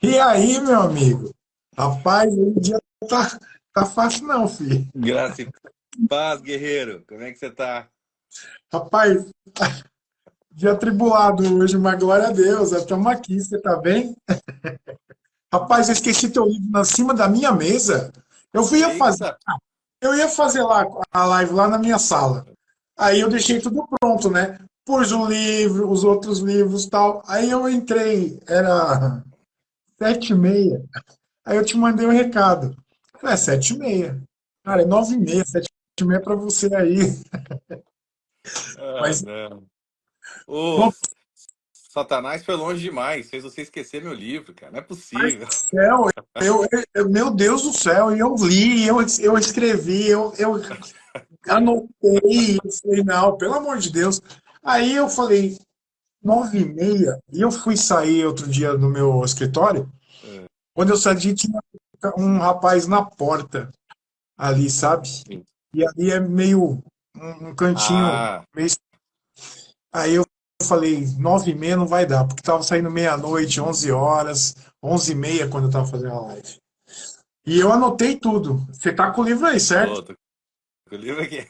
E aí, meu amigo? Rapaz, o dia tá fácil não, filho. Graça e paz, guerreiro. Como é que você tá? Rapaz, dia atribulado hoje, mas glória a Deus, estamos aqui, você tá bem? Rapaz, eu esqueci teu livro na cima da minha mesa. Eu ia fazer, Eita! eu ia fazer lá a live lá na minha sala. Aí eu deixei tudo pronto, né? Pus o livro, os outros livros e tal. Aí eu entrei, era 7h30. Aí eu te mandei um recado. É 7h30. Cara, é 9h30, 7h30 para você aí. Ah, Mas, não. Ô, bom, Satanás foi longe demais. Fez você esquecer meu livro, cara. Não é mas possível. do céu, meu Deus do céu, e eu li, eu escrevi, eu anotei, eu falei, não, pelo amor de Deus. Aí eu falei, 9h30, e eu fui sair outro dia do meu escritório. É, Quando eu saí, tinha um rapaz na porta ali, sabe? sim. E ali é meio um cantinho Ah, meio. Aí eu falei, 9h30 não vai dar, porque tava saindo meia-noite, 11 horas, 11h30 quando eu tava fazendo a live. E eu anotei tudo. Você tá com o livro aí, certo? tô com o livro aqui.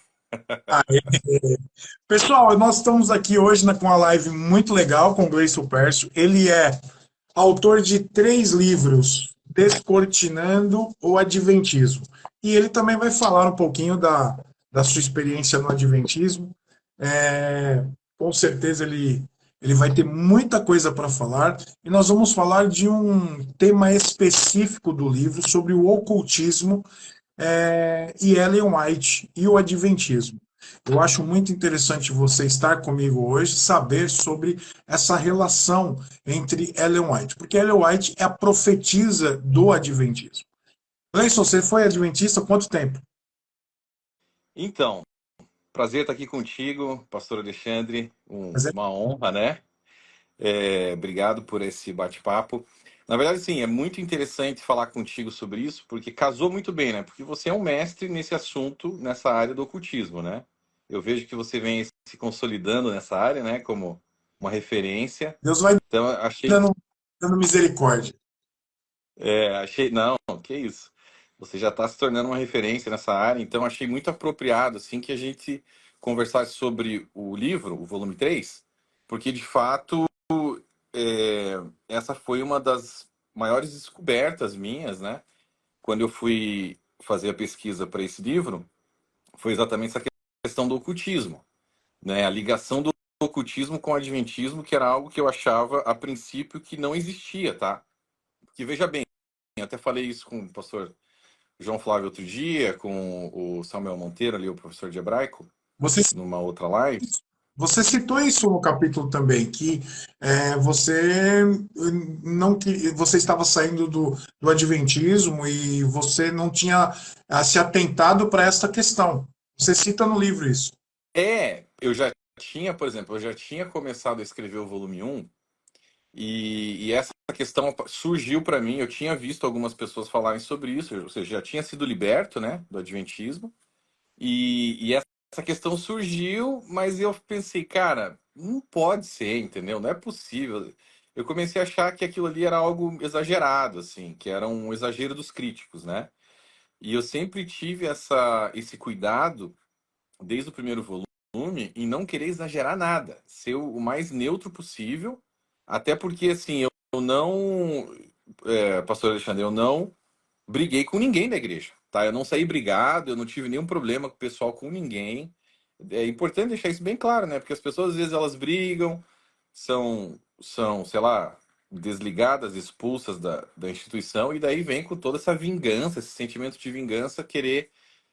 Pessoal, nós estamos aqui hoje com uma live muito legal com o Gleison Pércio. Ele é autor de 3 livros, Descortinando o Adventismo. E ele também vai falar um pouquinho da sua experiência no Adventismo. É, com certeza ele vai ter muita coisa para falar. E nós vamos falar de um tema específico do livro sobre o ocultismo e Ellen White e o Adventismo. Eu acho muito interessante você estar comigo hoje, saber sobre essa relação entre Ellen White, porque Ellen White é a profetisa do Adventismo. Gleison, você foi adventista há quanto tempo? Então, prazer estar aqui contigo, pastor Alexandre. Mas é Uma honra, né? Obrigado por esse bate-papo. Na verdade, sim, é muito interessante falar contigo sobre isso, porque casou muito bem, né? Porque você é um mestre nesse assunto, nessa área do ocultismo, né? Eu vejo que você vem se consolidando nessa área, né? Como uma referência. Deus vai Então, achei, dando misericórdia. não, que isso. Você já está se tornando uma referência nessa área, então achei muito apropriado, assim, que a gente conversasse sobre o livro, o volume 3, porque de fato é, essa foi uma das maiores descobertas minhas, né? Quando eu fui fazer a pesquisa para esse livro, foi exatamente essa questão do ocultismo, né? A ligação do ocultismo com o adventismo, que era algo que eu achava a princípio que não existia, tá? Porque veja bem, eu até falei isso com o pastor João Flávio outro dia, com o Samuel Monteiro ali, o professor de hebraico, Você, numa outra live. você citou isso no capítulo também, que você não você estava saindo do Adventismo e você não tinha se atentado para essa questão. Você cita no livro isso. Eu já tinha, por exemplo, eu já tinha começado a escrever o volume 1 e essa questão surgiu para mim. Eu tinha visto algumas pessoas falarem sobre isso, ou seja, já tinha sido liberto, né, do adventismo, e essa questão surgiu, mas eu pensei, cara, não pode ser, entendeu? Não é possível. Eu comecei a achar que aquilo ali era algo exagerado, assim, que era um exagero dos críticos, né? E eu sempre tive esse cuidado, desde o primeiro volume, em não querer exagerar nada, ser o mais neutro possível, até porque, assim, eu não, pastor Alexandre, eu não briguei com ninguém da igreja, tá? Eu não saí brigado, eu não tive nenhum problema com o pessoal, com ninguém. É importante deixar isso bem claro, né? Porque as pessoas, às vezes, elas brigam, sei lá, desligadas, expulsas da instituição, e daí vem com toda essa vingança, esse sentimento de vingança,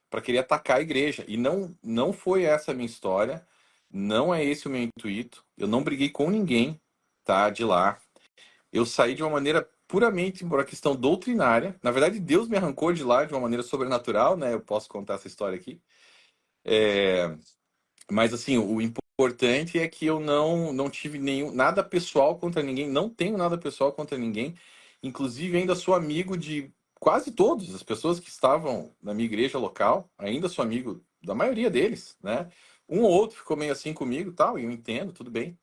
para querer atacar a igreja. E não foi essa a minha história, não é esse o meu intuito. Eu não briguei com ninguém, tá? De lá. Eu saí de uma maneira puramente por uma questão doutrinária. Na verdade, Deus me arrancou de lá de uma maneira sobrenatural, né? Eu posso contar essa história aqui. Mas assim, o importante é que eu não tive nada pessoal contra ninguém, não tenho nada pessoal contra ninguém. Inclusive, ainda sou amigo de quase todas as pessoas que estavam na minha igreja local, ainda sou amigo da maioria deles, né? Um ou outro ficou meio assim comigo, tal, e eu entendo, tudo bem.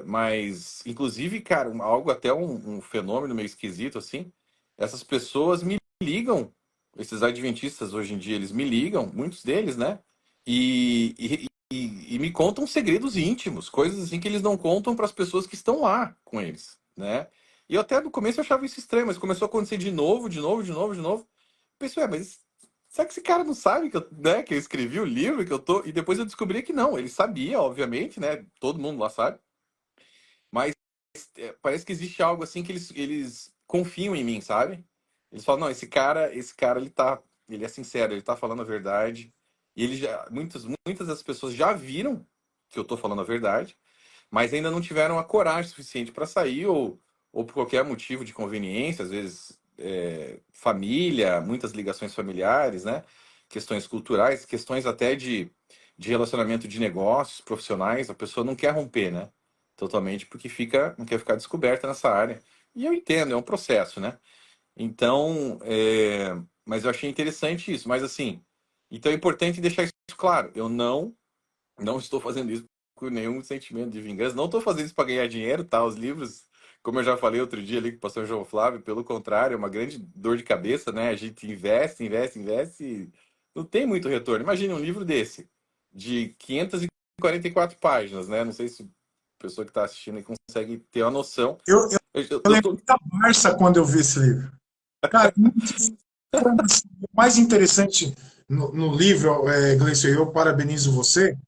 Mas, inclusive, cara, algo até um fenômeno meio esquisito, assim, essas pessoas me ligam, esses adventistas hoje em dia, eles me ligam, muitos deles, né? E me contam segredos íntimos, coisas assim que eles não contam para as pessoas que estão lá com eles, né? E eu até no começo eu achava isso estranho, mas começou a acontecer de novo, de novo, de novo, de novo. Pensei, mas será que esse cara não sabe que né, que eu escrevi o livro, que eu tô... E depois eu descobri que não, ele sabia, obviamente, né? Todo mundo lá sabe. Mas parece que existe algo assim que eles confiam em mim, sabe? Eles falam, não, esse cara ele é sincero, ele tá falando a verdade. E ele já, muitas das pessoas já viram que eu tô falando a verdade, mas ainda não tiveram a coragem suficiente para sair ou por qualquer motivo de conveniência, às vezes família, muitas ligações familiares, né? Questões culturais, questões até de relacionamento de negócios, profissionais, a pessoa não quer romper, né? Totalmente, porque não quer ficar descoberta nessa área. E eu entendo, é um processo, né? Então, mas eu achei interessante isso. Mas assim, então é importante deixar isso claro. Eu não estou fazendo isso com nenhum sentimento de vingança. Não estou fazendo isso para ganhar dinheiro, tá? Os livros, como eu já falei outro dia ali com o pastor João Flávio, pelo contrário, é uma grande dor de cabeça, né? A gente investe, investe, investe e não tem muito retorno. Imagine um livro desse, de 544 páginas, né? Não sei se a pessoa que está assistindo aí consegue ter uma noção. Eu, eu, eu Eu lembro tô... da Barça quando eu vi esse livro. Cara, o mais interessante no livro, Gleison, eu parabenizo você,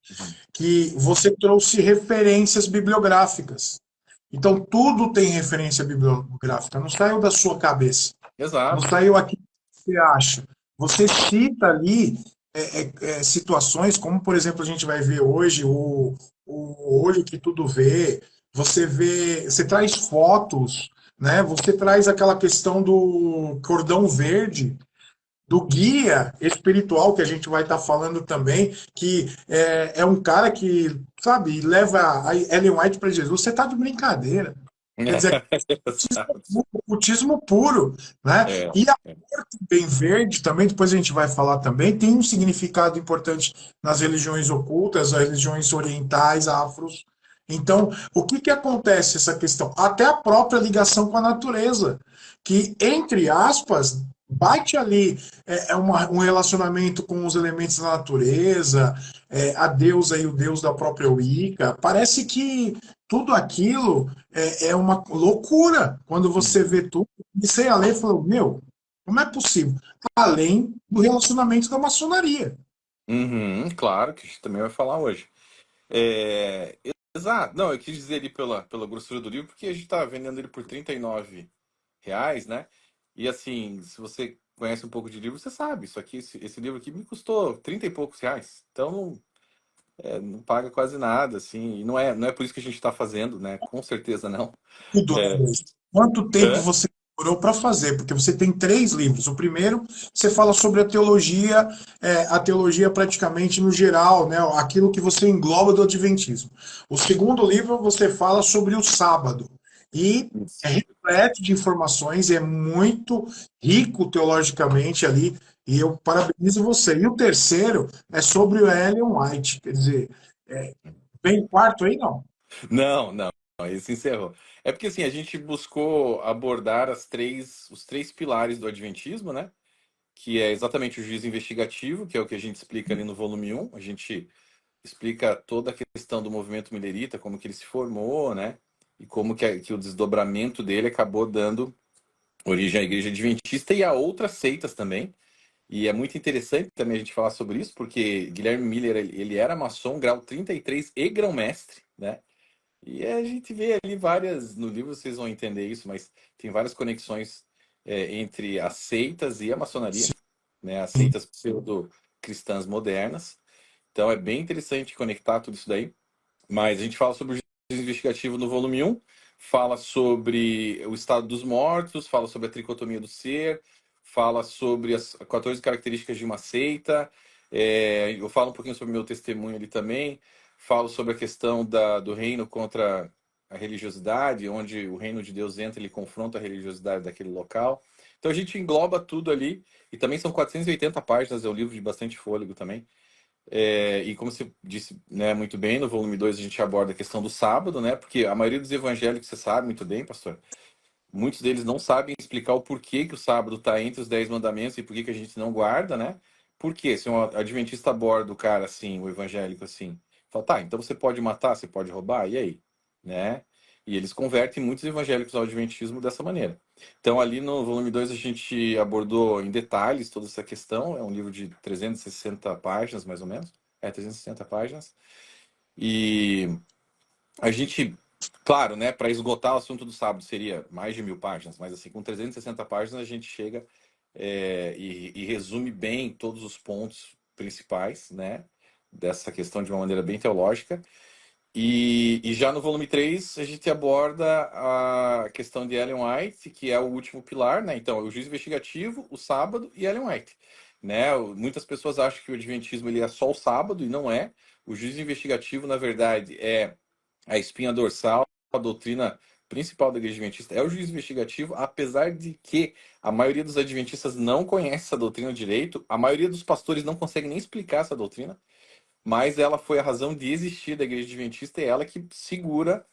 que você trouxe referências bibliográficas. Então, tudo tem referência bibliográfica, não saiu da sua cabeça, não Exato. saiu aqui que você acha. Você cita ali situações, como, por exemplo, a gente vai ver hoje o olho que tudo vê, você traz fotos, né? Você traz aquela questão do cordão verde, do guia espiritual que a gente vai estar falando também, que é um cara que, sabe, leva a Ellen White para Jesus. Você está de brincadeira. Quer dizer, Exato. ocultismo puro, né? É, E a é. cor também verde, também, depois a gente vai falar também, tem um significado importante nas religiões ocultas, as religiões orientais, afros. Então, o que que acontece essa questão? Até a própria ligação com a natureza, que, entre aspas, bate ali um relacionamento com os elementos da natureza, a deusa e o deus da própria Wicca. Parece que tudo aquilo é uma loucura quando você vê tudo. Comecei a ler e falei, meu, como é possível? Além do relacionamento da maçonaria. Uhum, claro que a gente também vai falar hoje. É, exato. Não, eu quis dizer ali pela grossura do livro, porque a gente tá vendendo ele por R$ 39, né? E assim, se você conhece um pouco de livro, você sabe, isso aqui, esse livro aqui me custou 30 e poucos reais. Então não paga quase nada, assim, e não é por isso que a gente está fazendo, né? Com certeza não. Tudo, né, É, Gleison? Quanto tempo é, você demorou para fazer? Porque você tem três livros. O primeiro, você fala sobre a teologia praticamente no geral, né? Aquilo que você engloba do Adventismo. O segundo livro, você fala sobre o sábado. E é isso. repleto de informações, é muito rico teologicamente ali, e eu parabenizo você. E o terceiro é sobre o Ellen White, quer dizer, é, vem o quarto aí, não? Não, não, esse encerrou. É porque assim, a gente buscou abordar os três pilares do Adventismo, né? Que é exatamente o juízo investigativo, que é o que a gente explica ali no volume um. A gente explica toda a questão do movimento milerita, como que ele se formou, né? E como que o desdobramento dele acabou dando origem à Igreja Adventista e a outras seitas também. E é muito interessante também a gente falar sobre isso, porque Guilherme Miller, ele era maçom, grau 33 e grão-mestre, né? E a gente vê ali várias, no livro vocês vão entender isso, mas tem várias conexões entre as seitas e a maçonaria, né? As Sim. seitas pseudo-cristãs modernas. Então é bem interessante conectar tudo isso daí. Mas a gente fala sobre o juízo investigativo no volume um, fala sobre o estado dos mortos, fala sobre a tricotomia do ser, fala sobre as 14 características de uma seita. Eu falo um pouquinho sobre o meu testemunho ali também. Falo sobre a questão do reino contra a religiosidade, onde o reino de Deus entra, ele confronta a religiosidade daquele local. Então a gente engloba tudo ali. E também são 480 páginas, é um livro de bastante fôlego também. E como você disse, né, muito bem, no volume 2 a gente aborda a questão do sábado, né? Porque a maioria dos evangélicos, você sabe muito bem, pastor, muitos deles não sabem explicar o porquê que o sábado está entre os 10 mandamentos e por que que a gente não guarda, né? Por quê? Se um adventista aborda o cara assim, o evangélico assim, fala, tá, então você pode matar, você pode roubar, e aí? Né? E eles convertem muitos evangélicos ao adventismo dessa maneira. Então, ali no volume 2 a gente abordou em detalhes toda essa questão. É um livro de 360 páginas, mais ou menos. 360 páginas. E a gente, claro, né, para esgotar o assunto do sábado seria mais de 1000 páginas, mas assim, com 360 páginas a gente chega e resume bem todos os pontos principais, né, dessa questão de uma maneira bem teológica. E já no volume 3 a gente aborda a questão de Ellen White, que é o último pilar, né? Então, o juízo investigativo, o sábado e Ellen White, né? Muitas pessoas acham que o adventismo ele é só o sábado, e não é. O juízo investigativo, na verdade, é a espinha dorsal, a doutrina principal da igreja adventista, é o juízo investigativo, apesar de que a maioria dos adventistas não conhece essa doutrina direito, a maioria dos pastores não consegue nem explicar essa doutrina, mas ela foi a razão de existir da igreja adventista e ela que segura,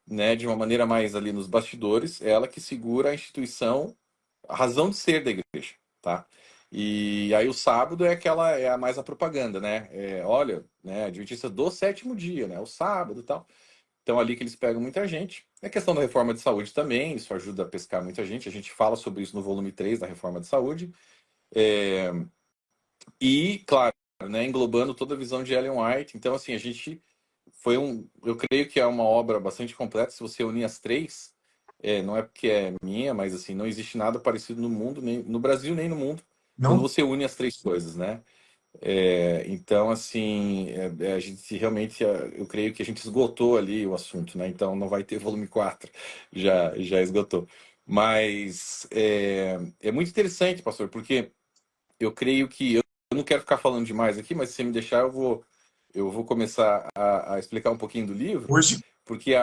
né, de uma maneira mais ali nos bastidores, ela que segura a instituição, a razão de ser da igreja, tá? E aí o sábado é aquela, é a mais a propaganda, né? Olha, né, adventista do sétimo dia, né? O sábado e tal. Então ali que eles pegam muita gente. É questão da reforma de saúde também, isso ajuda a pescar muita gente. A gente fala sobre isso no volume 3 da reforma de saúde. É, E, claro, né, englobando toda a visão de Ellen White. Então, assim, a gente eu creio que é uma obra bastante completa. Se você unir as três, não é porque é minha, mas assim, não existe nada parecido no mundo, nem no Brasil, nem no mundo, quando Não? você une as três coisas, né? Então, assim, a gente realmente, eu creio que a gente esgotou ali o assunto, né? Então, não vai ter volume 4, já esgotou. Mas é muito interessante, pastor, porque eu creio que eu não quero ficar falando demais aqui, mas se você me deixar, eu vou começar a explicar um pouquinho do livro, Hoje, porque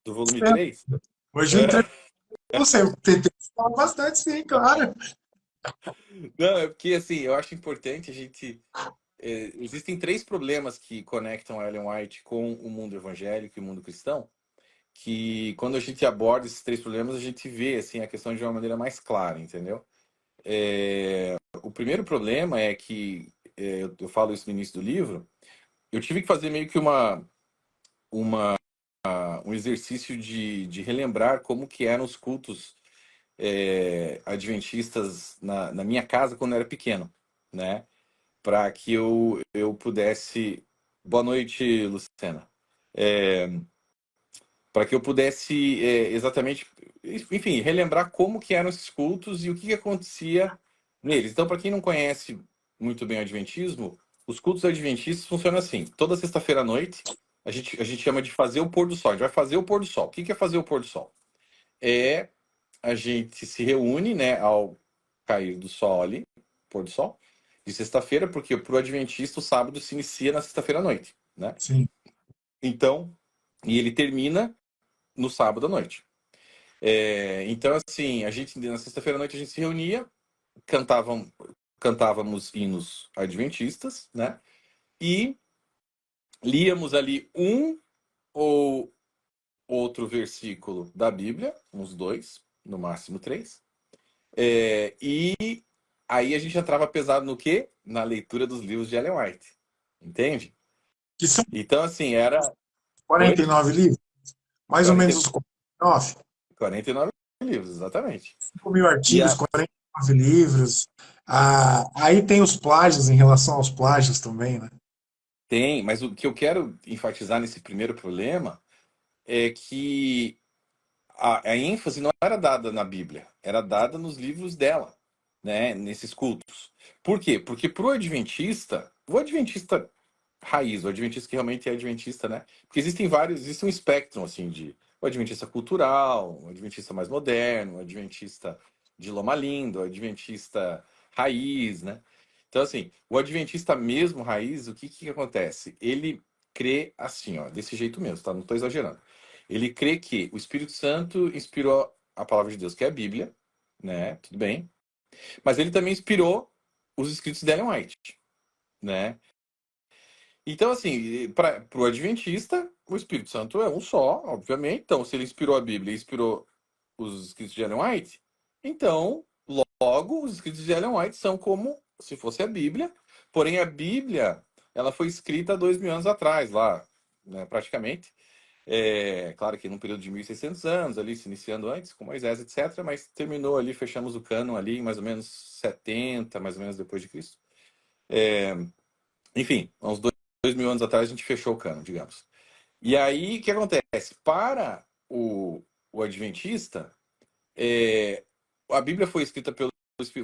do volume 3. hoje eu É, entrevistei você. Eu tentei falar bastante, sim, claro. não, é porque assim, eu acho importante a gente. Existem três problemas que conectam a Ellen White com o mundo evangélico e o mundo cristão, que quando a gente aborda esses três problemas, a gente vê assim, a questão de uma maneira mais clara, entendeu? O primeiro problema é que, eu falo isso no início do livro, eu tive que fazer meio que uma, um exercício de relembrar como que eram os cultos adventistas na minha casa quando eu era pequeno, né? Para que eu pudesse... Boa noite, Luciana. Para que eu pudesse exatamente, enfim, relembrar como que eram esses cultos e o que que acontecia neles. Então, para quem não conhece muito bem o Adventismo, os cultos adventistas funcionam assim. Toda sexta-feira à noite, a gente chama de fazer o pôr do sol. A gente vai fazer o pôr do sol. O que que é fazer o pôr do sol? É a gente se reúne, né, ao cair do sol ali, pôr do sol, de sexta-feira, porque para o adventista o sábado se inicia na sexta-feira à noite, né? Sim. Então, e ele termina no sábado à noite. Então, assim, a gente na sexta-feira à noite a gente se reunia, cantávamos hinos adventistas, né? E líamos ali um ou outro versículo da Bíblia, uns dois, no máximo três. E aí a gente entrava pesado no quê? Na leitura dos livros de Ellen White. Entende? Que são Então, assim, era. Oi? 49 livros, mais ou menos 40, os 49. 49 livros, exatamente. 5.000 E artigos, a, 49 livros. Ah, aí tem os plágios, em relação aos plágios também, né? tem, mas o que eu quero enfatizar nesse primeiro problema é que a ênfase não era dada na Bíblia, era dada nos livros dela, né, nesses cultos. Por quê? Porque para o adventista raiz, o adventista que realmente é adventista, né? Porque existem vários, existe um espectro assim de o adventista cultural, o adventista mais moderno, o adventista de Loma Linda, o adventista raiz, né? Então assim, o adventista mesmo raiz, o que que acontece? Ele crê assim, ó, desse jeito mesmo, tá? Não estou exagerando. Ele crê que o Espírito Santo inspirou a palavra de Deus, que é a Bíblia, né? Tudo bem. Mas ele também inspirou os escritos de Ellen White, né? Então, assim, para o Adventista, o Espírito Santo é um só, obviamente. Então, se ele inspirou a Bíblia e inspirou os escritos de Ellen White, então, logo, os escritos de Ellen White são como se fosse a Bíblia. Porém, a Bíblia, ela foi escrita há 2.000 anos atrás, lá, né, praticamente. Claro que num período de 1.600 anos, ali, se iniciando antes, com Moisés, etc. Mas terminou ali, fechamos o cânon ali, em mais ou menos 70, mais ou menos depois de Cristo. Enfim, há uns 2.000 anos atrás a gente fechou o cânon, digamos. E aí, o que acontece? Para o Adventista, a Bíblia foi escrita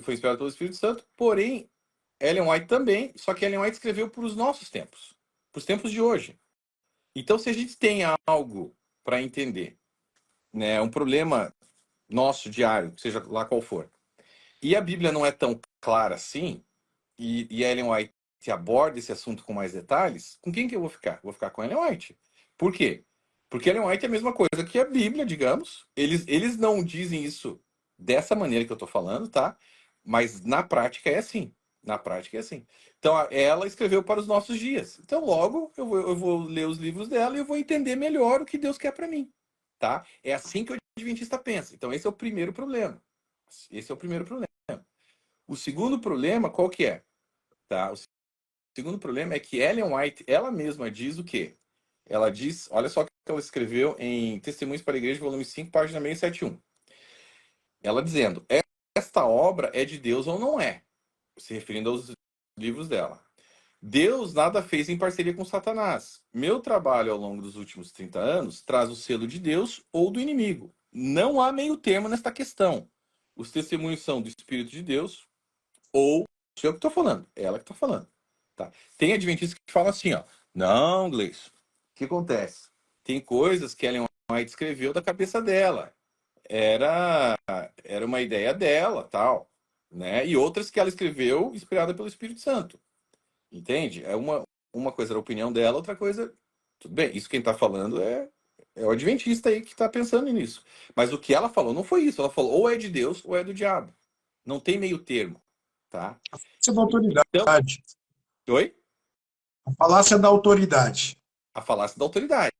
foi inspirada pelo Espírito Santo, porém, Ellen White também, só que Ellen White escreveu para os nossos tempos, para os tempos de hoje. Então, se a gente tem algo para entender, né, um problema nosso diário, seja lá qual for, e a Bíblia não é tão clara assim, e Ellen White aborda esse assunto com mais detalhes, com quem que eu vou ficar? Vou ficar com Ellen White. Por quê? Porque Ellen White é a mesma coisa que a Bíblia, digamos. Eles não dizem isso dessa maneira que eu estou falando, tá? Mas na prática é assim. Na prática é assim. Então, ela escreveu para os nossos dias. Então, logo, eu vou ler os livros dela e eu vou entender melhor o que Deus quer para mim, tá? É assim que o Adventista pensa. Então, esse é o primeiro problema. Esse é o primeiro problema. O segundo problema, qual que é? Tá? O segundo problema é que Ellen White, ela mesma diz o quê? Ela diz, olha só o que ela escreveu em Testemunhos para a Igreja, volume 5, página 671. Ela dizendo, esta obra é de Deus ou não é? Se referindo aos livros dela. Deus nada fez em parceria com Satanás. Meu trabalho ao longo dos últimos 30 anos traz o selo de Deus ou do inimigo. Não há meio termo nesta questão. Os testemunhos são do Espírito de Deus ou sou eu que estou falando, ela que está falando. Tá? Tem adventistas que falam assim, ó, não, Gleison, o que acontece? Tem coisas que Ellen White escreveu da cabeça dela. Era uma ideia dela, tal, né? E outras que ela escreveu inspirada pelo Espírito Santo. Entende? Uma coisa era a opinião dela, outra coisa, tudo bem, isso quem está falando é o adventista aí que está pensando nisso. Mas o que ela falou não foi isso. Ela falou ou é de Deus ou é do diabo. Não tem meio termo, tá? Isso é da Então, autoridade. oi? A falácia da autoridade. A falácia da autoridade.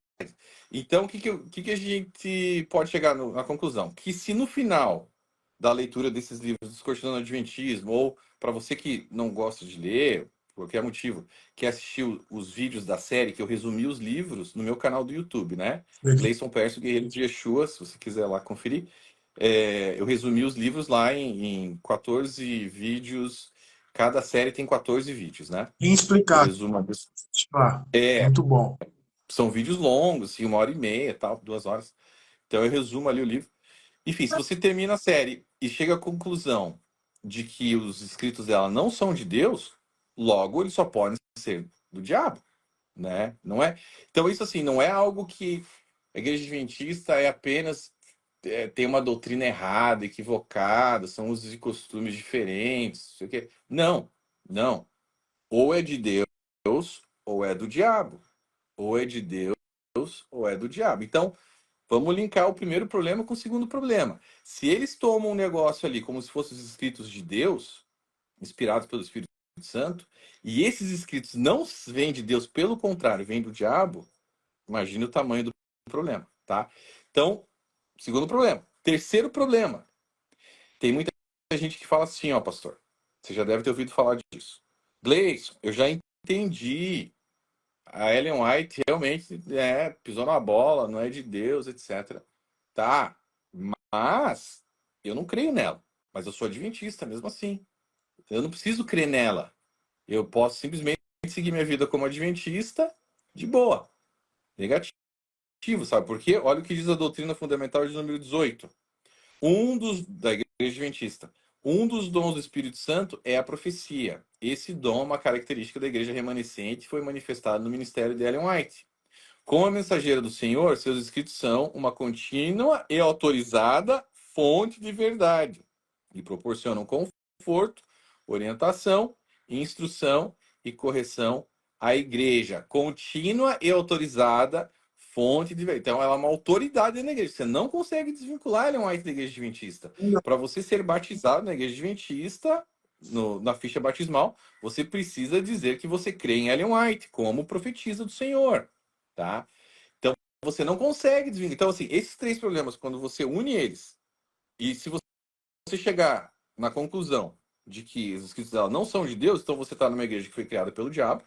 Então, o que a gente pode chegar na conclusão? Que se no final da leitura desses livros, Descortinando o Adventismo, ou para você que não gosta de ler, por qualquer motivo, que assistiu os vídeos da série, que eu resumi os livros no meu canal do YouTube, né? Gleison Pércio, Guerreiro de Yeshua, se você quiser lá conferir. Eu resumi os livros lá em 14 vídeos. Cada série tem 14 vídeos, né? Bem Eu explicado. resumo. Muito bom. São vídeos longos, assim, 1h30, tal, 2 horas. Então eu resumo ali o livro. Enfim, se você termina a série e chega à conclusão de que os escritos dela não são de Deus, logo eles só podem ser do diabo, né? Não é? Então isso assim, não é algo que a igreja adventista é apenas tem uma doutrina errada, equivocada, são usos e costumes diferentes, não sei o quê. Não, não. Ou é de Deus ou é do diabo. Ou é de Deus ou é do diabo. Então, vamos linkar o primeiro problema com o segundo problema. Se eles tomam um negócio ali como se fossem os escritos de Deus, inspirados pelo Espírito Santo, e esses escritos não vêm de Deus, pelo contrário, vêm do diabo, imagine o tamanho do problema, tá? Então, segundo problema. Terceiro problema. Tem muita gente que fala assim, ó, pastor, você já deve ter ouvido falar disso. Gleison, eu já entendi. A Ellen White realmente pisou na bola, não é de Deus, etc. Tá, mas eu não creio nela. Mas eu sou adventista mesmo assim. Eu não preciso crer nela. Eu posso simplesmente seguir minha vida como adventista de boa. Negativo, sabe por quê? Olha o que diz a doutrina fundamental de número 18. Da Igreja Adventista. Um dos dons do Espírito Santo é a profecia. Esse dom é uma característica da igreja remanescente e foi manifestado no ministério de Ellen White. Como a mensageira do Senhor, seus escritos são uma contínua e autorizada fonte de verdade e proporcionam conforto, orientação, instrução e correção à igreja. Contínua e autorizada fonte de verdade. Então, ela é uma autoridade na igreja. Você não consegue desvincular Ellen White da igreja adventista. Para você ser batizado na igreja adventista, na ficha batismal, você precisa dizer que você crê em Ellen White como profetisa do Senhor, tá? Então, você não consegue desvincular. Então, assim, esses três problemas, quando você une eles, e se você chegar na conclusão de que os escritos dela não são de Deus, então você está numa igreja que foi criada pelo diabo,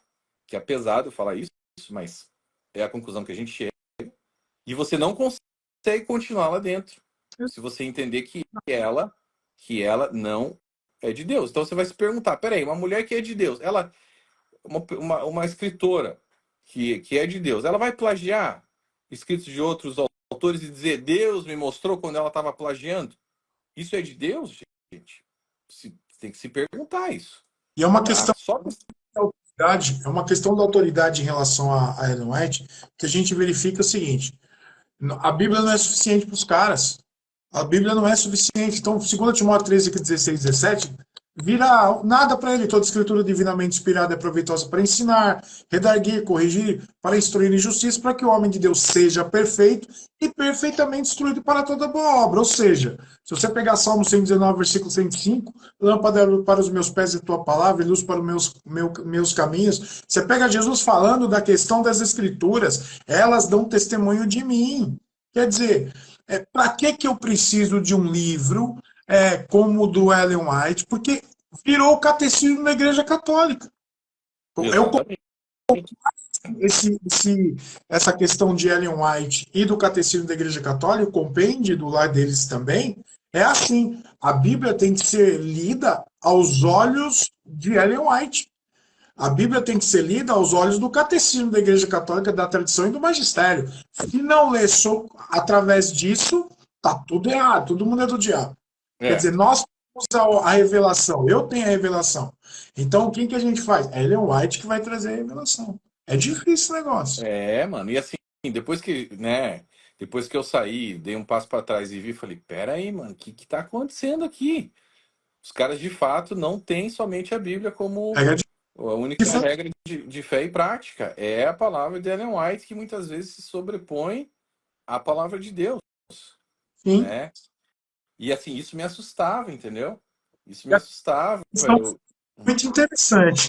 que é pesado falar isso, mas é a conclusão que a gente chega, e você não consegue continuar lá dentro, se você entender que ela não é de Deus. Então você vai se perguntar, peraí, uma mulher que é de Deus, ela, uma escritora que é de Deus, ela vai plagiar escritos de outros autores e dizer, Deus me mostrou quando ela estava plagiando? Isso é de Deus, gente? Tem que se perguntar isso. E é uma Tá? questão Só de autoridade, é uma questão da autoridade em relação a Ellen White, que a gente verifica o seguinte: a Bíblia não é suficiente para os caras. A Bíblia não é suficiente. Então, 2 Timóteo 13, 16, 17, vira nada para ele. Toda escritura divinamente inspirada é proveitosa para ensinar, redarguir, corrigir, para instruir em justiça, para que o homem de Deus seja perfeito e perfeitamente instruído para toda boa obra. Ou seja, se você pegar Salmo 119, versículo 105, lâmpada para os meus pés e tua palavra, e luz para os meus caminhos, você pega Jesus falando da questão das escrituras, elas dão testemunho de mim. Quer dizer, para que eu preciso de um livro como o do Ellen White? Porque virou o catecismo da Igreja Católica. Eu, exatamente. essa questão de Ellen White e do catecismo da Igreja Católica, o compêndio do lar deles também, é assim: a Bíblia tem que ser lida aos olhos de Ellen White. A Bíblia tem que ser lida aos olhos do catecismo da Igreja Católica, da tradição e do magistério. Se não ler através disso, tá tudo errado, todo mundo é do diabo. Quer É. dizer, nós temos a revelação, eu tenho a revelação. Então, quem que a gente faz? É Ellen White que vai trazer a revelação. É difícil o negócio. Mano, e assim, depois que, né, depois que eu saí, dei um passo para trás e vi, falei, pera aí, mano, o que tá acontecendo aqui? Os caras, de fato, não têm somente a Bíblia como Pega a única regra de fé e prática. É a palavra de Ellen White que muitas vezes se sobrepõe à palavra de Deus, sim. né? E assim, isso me assustava, entendeu? Isso E me a assustava. questão muito interessante.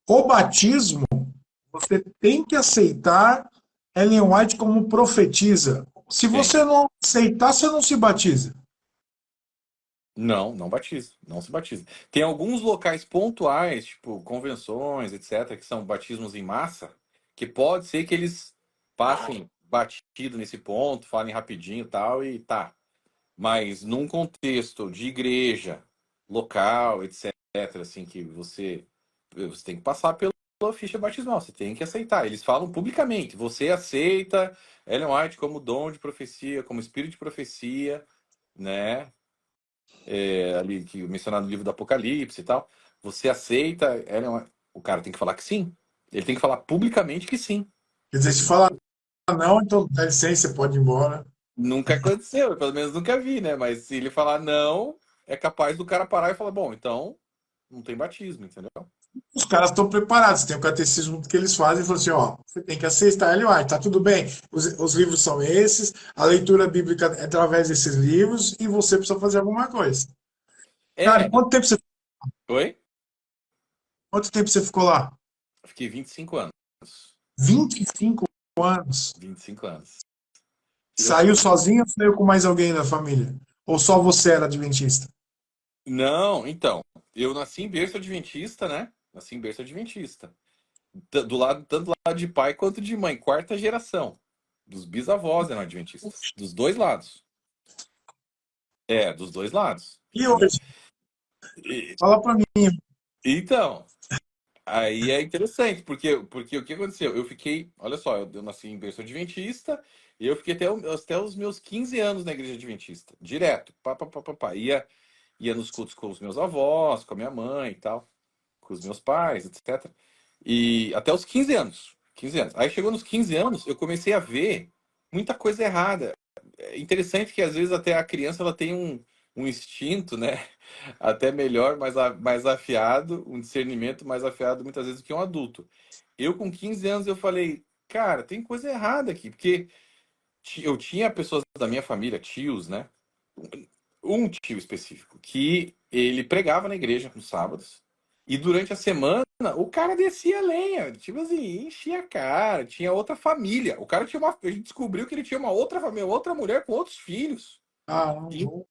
O batismo, você tem que aceitar Ellen White como profetisa. Se Tem. você não aceitar, você não se batiza. Não, não batiza, não se batiza. Tem alguns locais pontuais, tipo convenções, etc., que são batismos em massa, que pode ser que eles passem batido nesse ponto, falem rapidinho e tal, e tá. Mas num contexto de igreja, local, etc., assim, que você tem que passar pela ficha batismal, você tem que aceitar. Eles falam publicamente, você aceita Ellen White como dom de profecia, como espírito de profecia, né? Ali que mencionado no livro do Apocalipse e tal, você aceita, o cara tem que falar que sim. Ele tem que falar publicamente que sim. Quer dizer, se falar não, então dá licença, você pode ir embora. Nunca aconteceu, eu, pelo menos nunca vi, né? Mas se ele falar não, é capaz do cara parar e falar, bom, então não tem batismo, entendeu? Os caras estão preparados, tem o catecismo que eles fazem e falam assim, ó, você tem que aceitar Ellen White, tá tudo bem, os livros são esses, a leitura bíblica é através desses livros e você precisa fazer alguma coisa. Cara, É, oi? quanto tempo você ficou lá? Eu fiquei 25 anos. 25 anos. 25 anos. Eu, Saiu sozinho ou saiu com mais alguém da família? Ou só você era adventista? não, então, eu nasci em berço adventista, né? Nasci em berço adventista. Do lado, tanto do lado de pai quanto de mãe, quarta geração. Dos bisavós eram adventistas. Dos dois lados. Dos dois lados. E Entendeu? hoje? E- Fala pra mim. então, aí é interessante, porque o que aconteceu? Eu fiquei, olha só, eu nasci em berço adventista e eu fiquei até os meus 15 anos na igreja adventista. Direto. Pá, pá, pá, pá, pá. Ia nos cultos com os meus avós, com a minha mãe e tal, com os meus pais, etc. E até os 15 anos. 15 anos. Aí chegou nos 15 anos, eu comecei a ver muita coisa errada. É interessante que às vezes até a criança ela tem um instinto, né? Até melhor, mais afiado, um discernimento mais afiado muitas vezes do que um adulto. Eu com 15 anos eu falei, cara, tem coisa errada aqui, porque eu tinha pessoas da minha família, tios, né? Um tio específico, que ele pregava na igreja nos sábados. E durante a semana, o cara descia a lenha. Tipo assim, enchia a cara. Tinha outra família. O cara tinha uma. A gente descobriu que ele tinha uma outra família, outra mulher com outros filhos. Ah,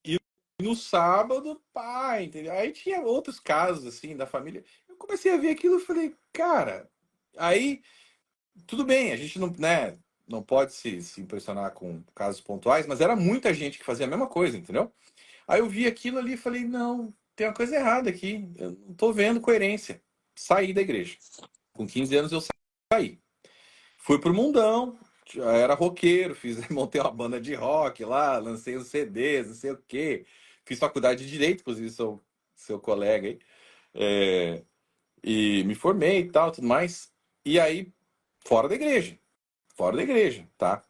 E no sábado, pá, entendeu? Aí tinha outros casos, assim, da família. Eu comecei a ver aquilo e falei, cara. Aí, tudo bem, a gente não, né, não pode se impressionar com casos pontuais, mas era muita gente que fazia a mesma coisa, entendeu? Aí eu vi aquilo ali e falei, não, tem uma coisa errada aqui. Eu não tô vendo coerência. Saí da igreja. Com 15 anos eu saí. Fui pro mundão, já era roqueiro, montei uma banda de rock lá, lancei os CDs, não sei o quê. Fiz faculdade de Direito, inclusive sou seu colega aí. É, e me formei e tal, tudo mais. E aí, fora da igreja. Fora da igreja, tá?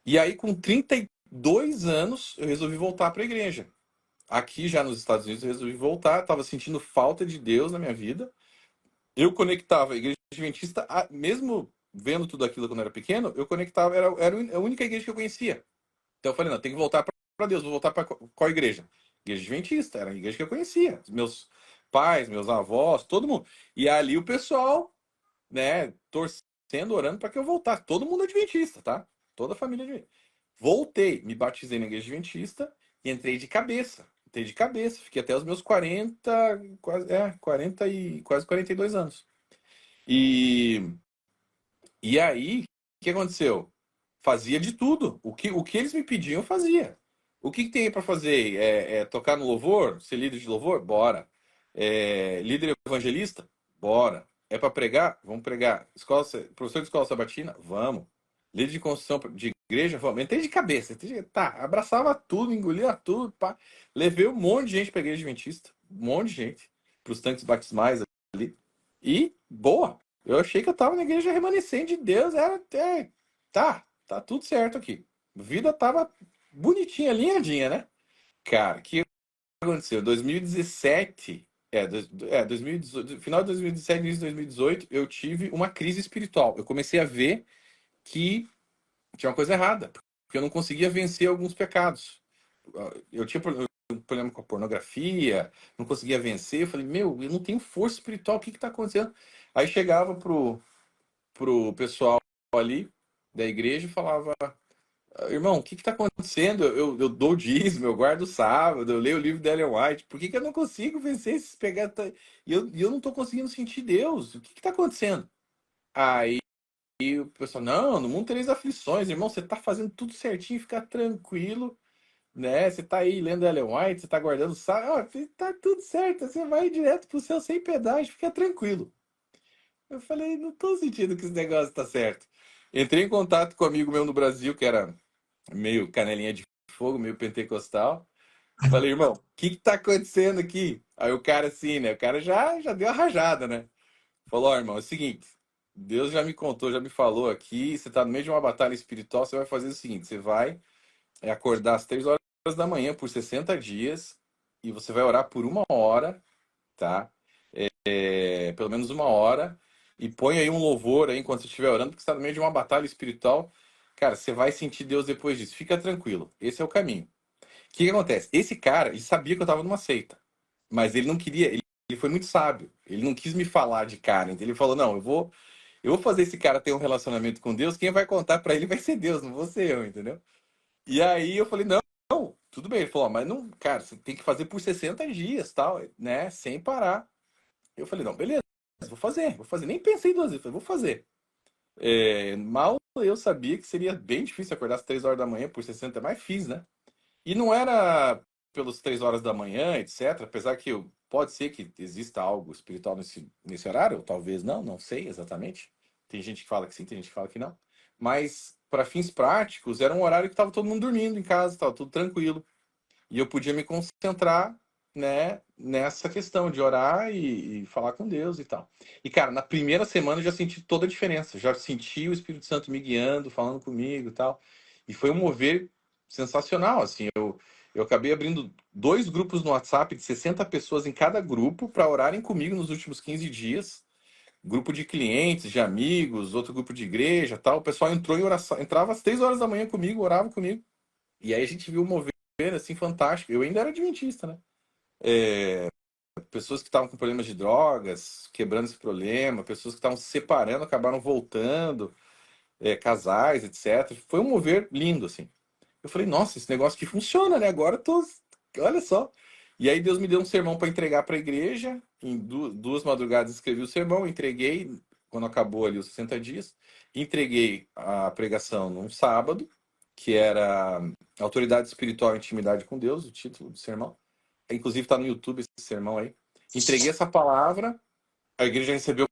E aí, com 32 anos, eu resolvi voltar para a igreja. Aqui já nos Estados Unidos eu resolvi voltar, estava sentindo falta de Deus na minha vida. Eu conectava a igreja adventista, mesmo vendo tudo aquilo quando eu era pequeno, eu conectava, era a única igreja que eu conhecia. Então eu falei, não, tem que voltar para Deus, vou voltar para qual igreja? Igreja adventista, era a igreja que eu conhecia. Meus pais, meus avós, todo mundo. E ali o pessoal, né, torcendo, orando para que eu voltasse. Todo mundo adventista, tá? Toda a família adventista. Voltei, me batizei na igreja adventista e entrei de cabeça. Entrei de cabeça, fiquei até os meus 40, quase, 40 e quase 42 anos. E, e aí, o que aconteceu? Fazia de tudo. O que eles me pediam, eu fazia. O que tem para fazer? Tocar no louvor? Ser líder de louvor? Bora. Líder evangelista? Bora. É para pregar? Vamos pregar. Professor de escola sabatina? Vamos. Líder de construção de igreja? Vamos. Entrei de cabeça. Tá, abraçava tudo, engolia tudo. Pá. Levei um monte de gente para a igreja adventista. Um monte de gente. Para os tanques batismais ali. E, boa. Eu achei que eu tava na igreja remanescente de Deus. Era até. Tá tudo certo aqui. A vida tava bonitinha, alinhadinha, né? Cara, o que aconteceu? 2017, 2018, final de 2017, início de 2018, eu tive uma crise espiritual. Eu comecei a ver que tinha uma coisa errada, porque eu não conseguia vencer alguns pecados. Eu tinha problema com a pornografia, não conseguia vencer. Eu falei, meu, eu não tenho força espiritual, o que que tá acontecendo? Aí chegava pro pessoal ali da igreja e falava, irmão, o que está acontecendo? Eu dou o dízimo, eu guardo o sábado, eu leio o livro da Ellen White. Por que eu não consigo vencer esses pecados? E eu não estou conseguindo sentir Deus. O que está acontecendo? Aí o pessoal, não, no mundo tereis aflições, irmão. Você está fazendo tudo certinho, fica tranquilo, né? Você está aí lendo Ellen White, você está guardando o sábado, tá tudo certo. Você vai direto pro céu sem pedágio, fica tranquilo. Eu falei, não estou sentindo que esse negócio está certo. Entrei em contato com um amigo meu no Brasil, que era meio canelinha de fogo, meio pentecostal. Falei, irmão, o que tá acontecendo aqui? Aí o cara assim, né? O cara já deu a rajada, né? Falou, ó, irmão, é o seguinte, Deus já me contou, já me falou aqui, você tá no meio de uma batalha espiritual, você vai fazer o seguinte, você vai acordar às 3 horas da manhã por 60 dias e você vai orar por 1 hora, tá? Pelo menos 1 hora, e põe aí um louvor aí enquanto você estiver orando, porque você está no meio de uma batalha espiritual. Cara, você vai sentir Deus depois disso. Fica tranquilo. Esse é o caminho. O que acontece? Esse cara, ele sabia que eu estava numa seita, mas ele não queria, ele foi muito sábio. Ele não quis me falar de cara. Então ele falou: não, eu vou fazer esse cara ter um relacionamento com Deus. Quem vai contar para ele vai ser Deus, não vou ser eu, entendeu? E aí eu falei: não, não, tudo bem. Ele falou: mas não, cara, você tem que fazer por 60 dias, tal, né? Sem parar. Eu falei: não, beleza, vou fazer. Nem pensei duas vezes, falei: vou fazer. Mal eu sabia que seria bem difícil acordar às 3 horas da manhã por 60, mas fiz, né? E não era pelos 3 horas da manhã, etc. Apesar que pode ser que exista algo espiritual nesse horário, ou talvez não sei exatamente. Tem gente que fala que sim, tem gente que fala que não. Mas, para fins práticos, era um horário que estava todo mundo dormindo em casa, estava tudo tranquilo. E eu podia me concentrar, né, nessa questão de orar e falar com Deus e tal. E, cara, na primeira semana eu já senti toda a diferença. Já senti o Espírito Santo me guiando, falando comigo e tal. E foi um mover sensacional, assim. Eu acabei abrindo 2 grupos no WhatsApp de 60 pessoas em cada grupo para orarem comigo nos últimos 15 dias. Grupo de clientes, de amigos, outro grupo de igreja, tal. O pessoal entrou em oração, entrava às 3 horas da manhã comigo, orava comigo. E aí a gente viu um mover assim fantástico. Eu ainda era adventista, né? pessoas que estavam com problemas de drogas, quebrando esse problema, pessoas que estavam se separando, acabaram voltando, casais, etc. Foi um mover lindo, assim. Eu falei, nossa, esse negócio que funciona, né? Agora eu tô. Olha só. E aí Deus me deu um sermão para entregar para a igreja. Em duas madrugadas escrevi o sermão, entreguei quando acabou ali os 60 dias. Entreguei a pregação num sábado, que era Autoridade Espiritual e Intimidade com Deus, o título do sermão. Inclusive está no YouTube esse sermão aí. Entreguei essa palavra, a igreja recebeu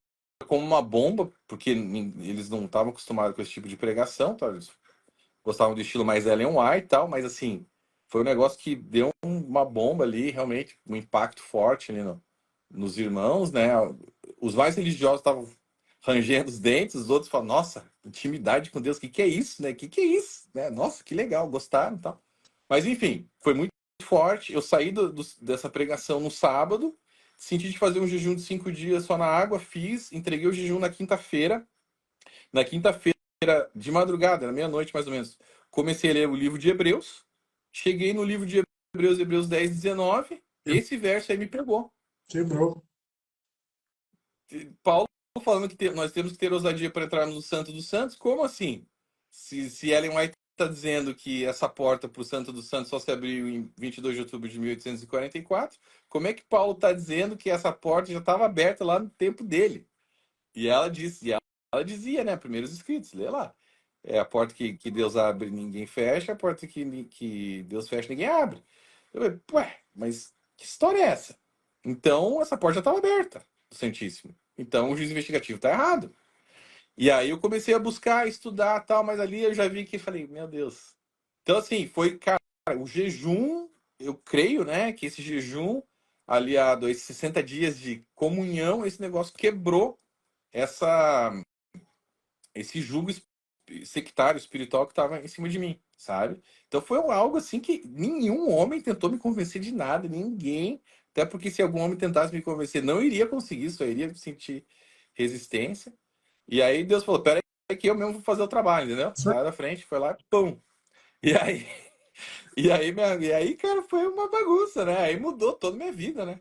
como uma bomba, porque eles não estavam acostumados com esse tipo de pregação, tá? Eles gostavam do estilo mais Ellen White e tal, mas assim, foi um negócio que deu uma bomba ali, realmente, um impacto forte ali nos irmãos, né? Os mais religiosos estavam rangendo os dentes, os outros falam, nossa, intimidade com Deus, o que é isso, né? O que é isso? Né? Nossa, que legal, gostaram e tal. Mas enfim, foi muito forte. Eu saí dessa pregação no sábado, senti de fazer um jejum de 5 dias só na água, fiz, entreguei o jejum na quinta-feira. Na quinta-feira, de madrugada, na meia-noite mais ou menos, comecei a ler o livro de Hebreus. Cheguei no livro de Hebreus, Hebreus 10, 19. Esse verso aí me pegou. Quebrou. Paulo falando que nós temos que ter ousadia para entrarmos no Santo dos Santos. Como assim? Se Ellen White está dizendo que essa porta para o Santo dos Santos só se abriu em 22 de outubro de 1844, como é que Paulo está dizendo que essa porta já estava aberta lá no tempo dele? E ela disse, ela dizia, né? Primeiros escritos, lê lá. É a porta que Deus abre, ninguém fecha, a porta que Deus fecha, ninguém abre. Eu falei, ué, mas que história é essa? Então, essa porta já estava aberta, do Santíssimo. Então, o juiz investigativo está errado. E aí eu comecei a buscar, estudar tal, mas ali eu já vi que falei, meu Deus. Então, assim, foi, cara, o jejum, eu creio, né, que esse jejum, aliado a esses 60 dias de comunhão, esse negócio quebrou essa esse jugo sectário espiritual que estava em cima de mim, sabe? Então foi algo assim que nenhum homem tentou me convencer de nada, ninguém. Até porque se algum homem tentasse me convencer, não iria conseguir, só iria sentir resistência. E aí Deus falou: pera aí que eu mesmo vou fazer o trabalho, entendeu? Sai da frente, foi lá, pum. E aí, e aí, cara, foi uma bagunça, né? Aí mudou toda a minha vida, né?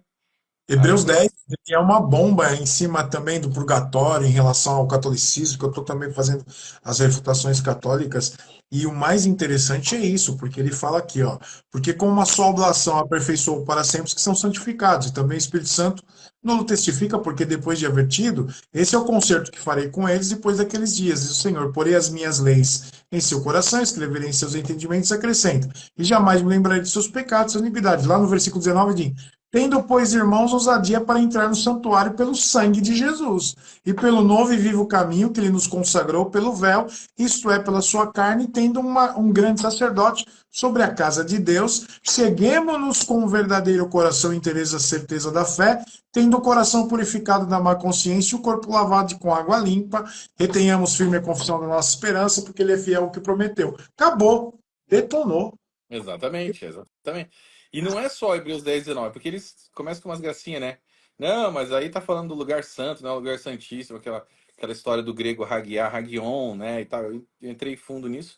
Aí Hebreus foi 10 é uma bomba em cima também do purgatório em relação ao catolicismo, que eu estou também fazendo as refutações católicas. E o mais interessante é isso, porque ele fala aqui, ó, porque com uma só oblação aperfeiçoou para sempre os que são santificados, e também o Espírito Santo não testifica, porque depois de haver tido, esse é o concerto que farei com eles depois daqueles dias. Diz o Senhor, porei as minhas leis em seu coração, escreverei em seus entendimentos, acrescenta, e jamais me lembrarei de seus pecados, suas iniquidades. Lá no versículo 19 diz, tendo, pois, irmãos, ousadia para entrar no santuário pelo sangue de Jesus, e pelo novo e vivo caminho que ele nos consagrou pelo véu, isto é, pela sua carne, tendo um grande sacerdote sobre a casa de Deus, cheguemo-nos com um verdadeiro coração e interesse a certeza da fé, tendo o coração purificado da má consciência e o corpo lavado com água limpa, retenhamos firme a confissão da nossa esperança, porque ele é fiel ao que prometeu. Acabou, detonou. exatamente, exatamente. E não é só Hebreus 10, 19, porque eles começam com umas gracinhas, né? Não, mas aí tá falando do lugar santo, né? O lugar santíssimo, aquela história do grego hagiá, hagion, né? E tal. Eu entrei fundo nisso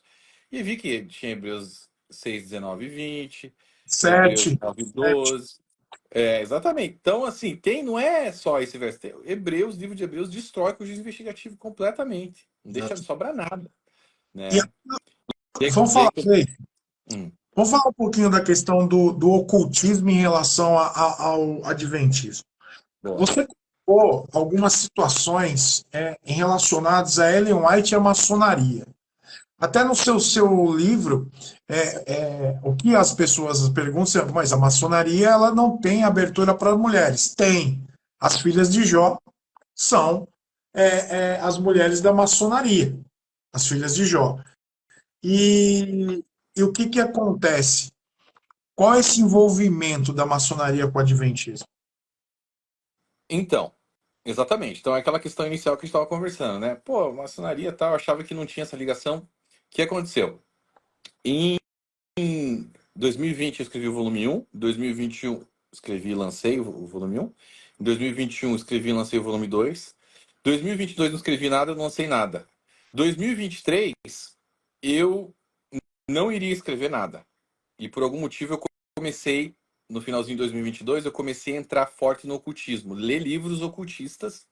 e vi que tinha Hebreus 6, 19 e 20, Hebreus 7, 9 e 12. Exatamente. Então, assim, não é só esse verso. Hebreus, livro de Hebreus, destrói com o juízo investigativo completamente. Não deixa, não sobra nada, e né? E aí, vamos e aí, falar, Frei, hum, vamos falar um pouquinho da questão do ocultismo em relação ao adventismo. boa. Você colocou algumas situações em relacionadas a Ellen White e a maçonaria. Até no seu livro, o que as pessoas perguntam, mas a maçonaria ela não tem abertura para mulheres. Tem. As filhas de Jó são as mulheres da maçonaria, as filhas de Jó. E o que acontece? Qual é esse envolvimento da maçonaria com o adventismo? Então, exatamente. Então, é aquela questão inicial que a gente estava conversando, né? Pô, maçonaria e tal, eu achava que não tinha essa ligação. O que aconteceu? Em 2020 eu escrevi o volume 1, em 2021 escrevi e lancei o volume 1, em 2021 escrevi e lancei o volume 2, 2022 não escrevi nada, não lancei nada. 2023 eu não iria escrever nada. E por algum motivo eu comecei no finalzinho de 2022, eu comecei a entrar forte no ocultismo, ler livros ocultistas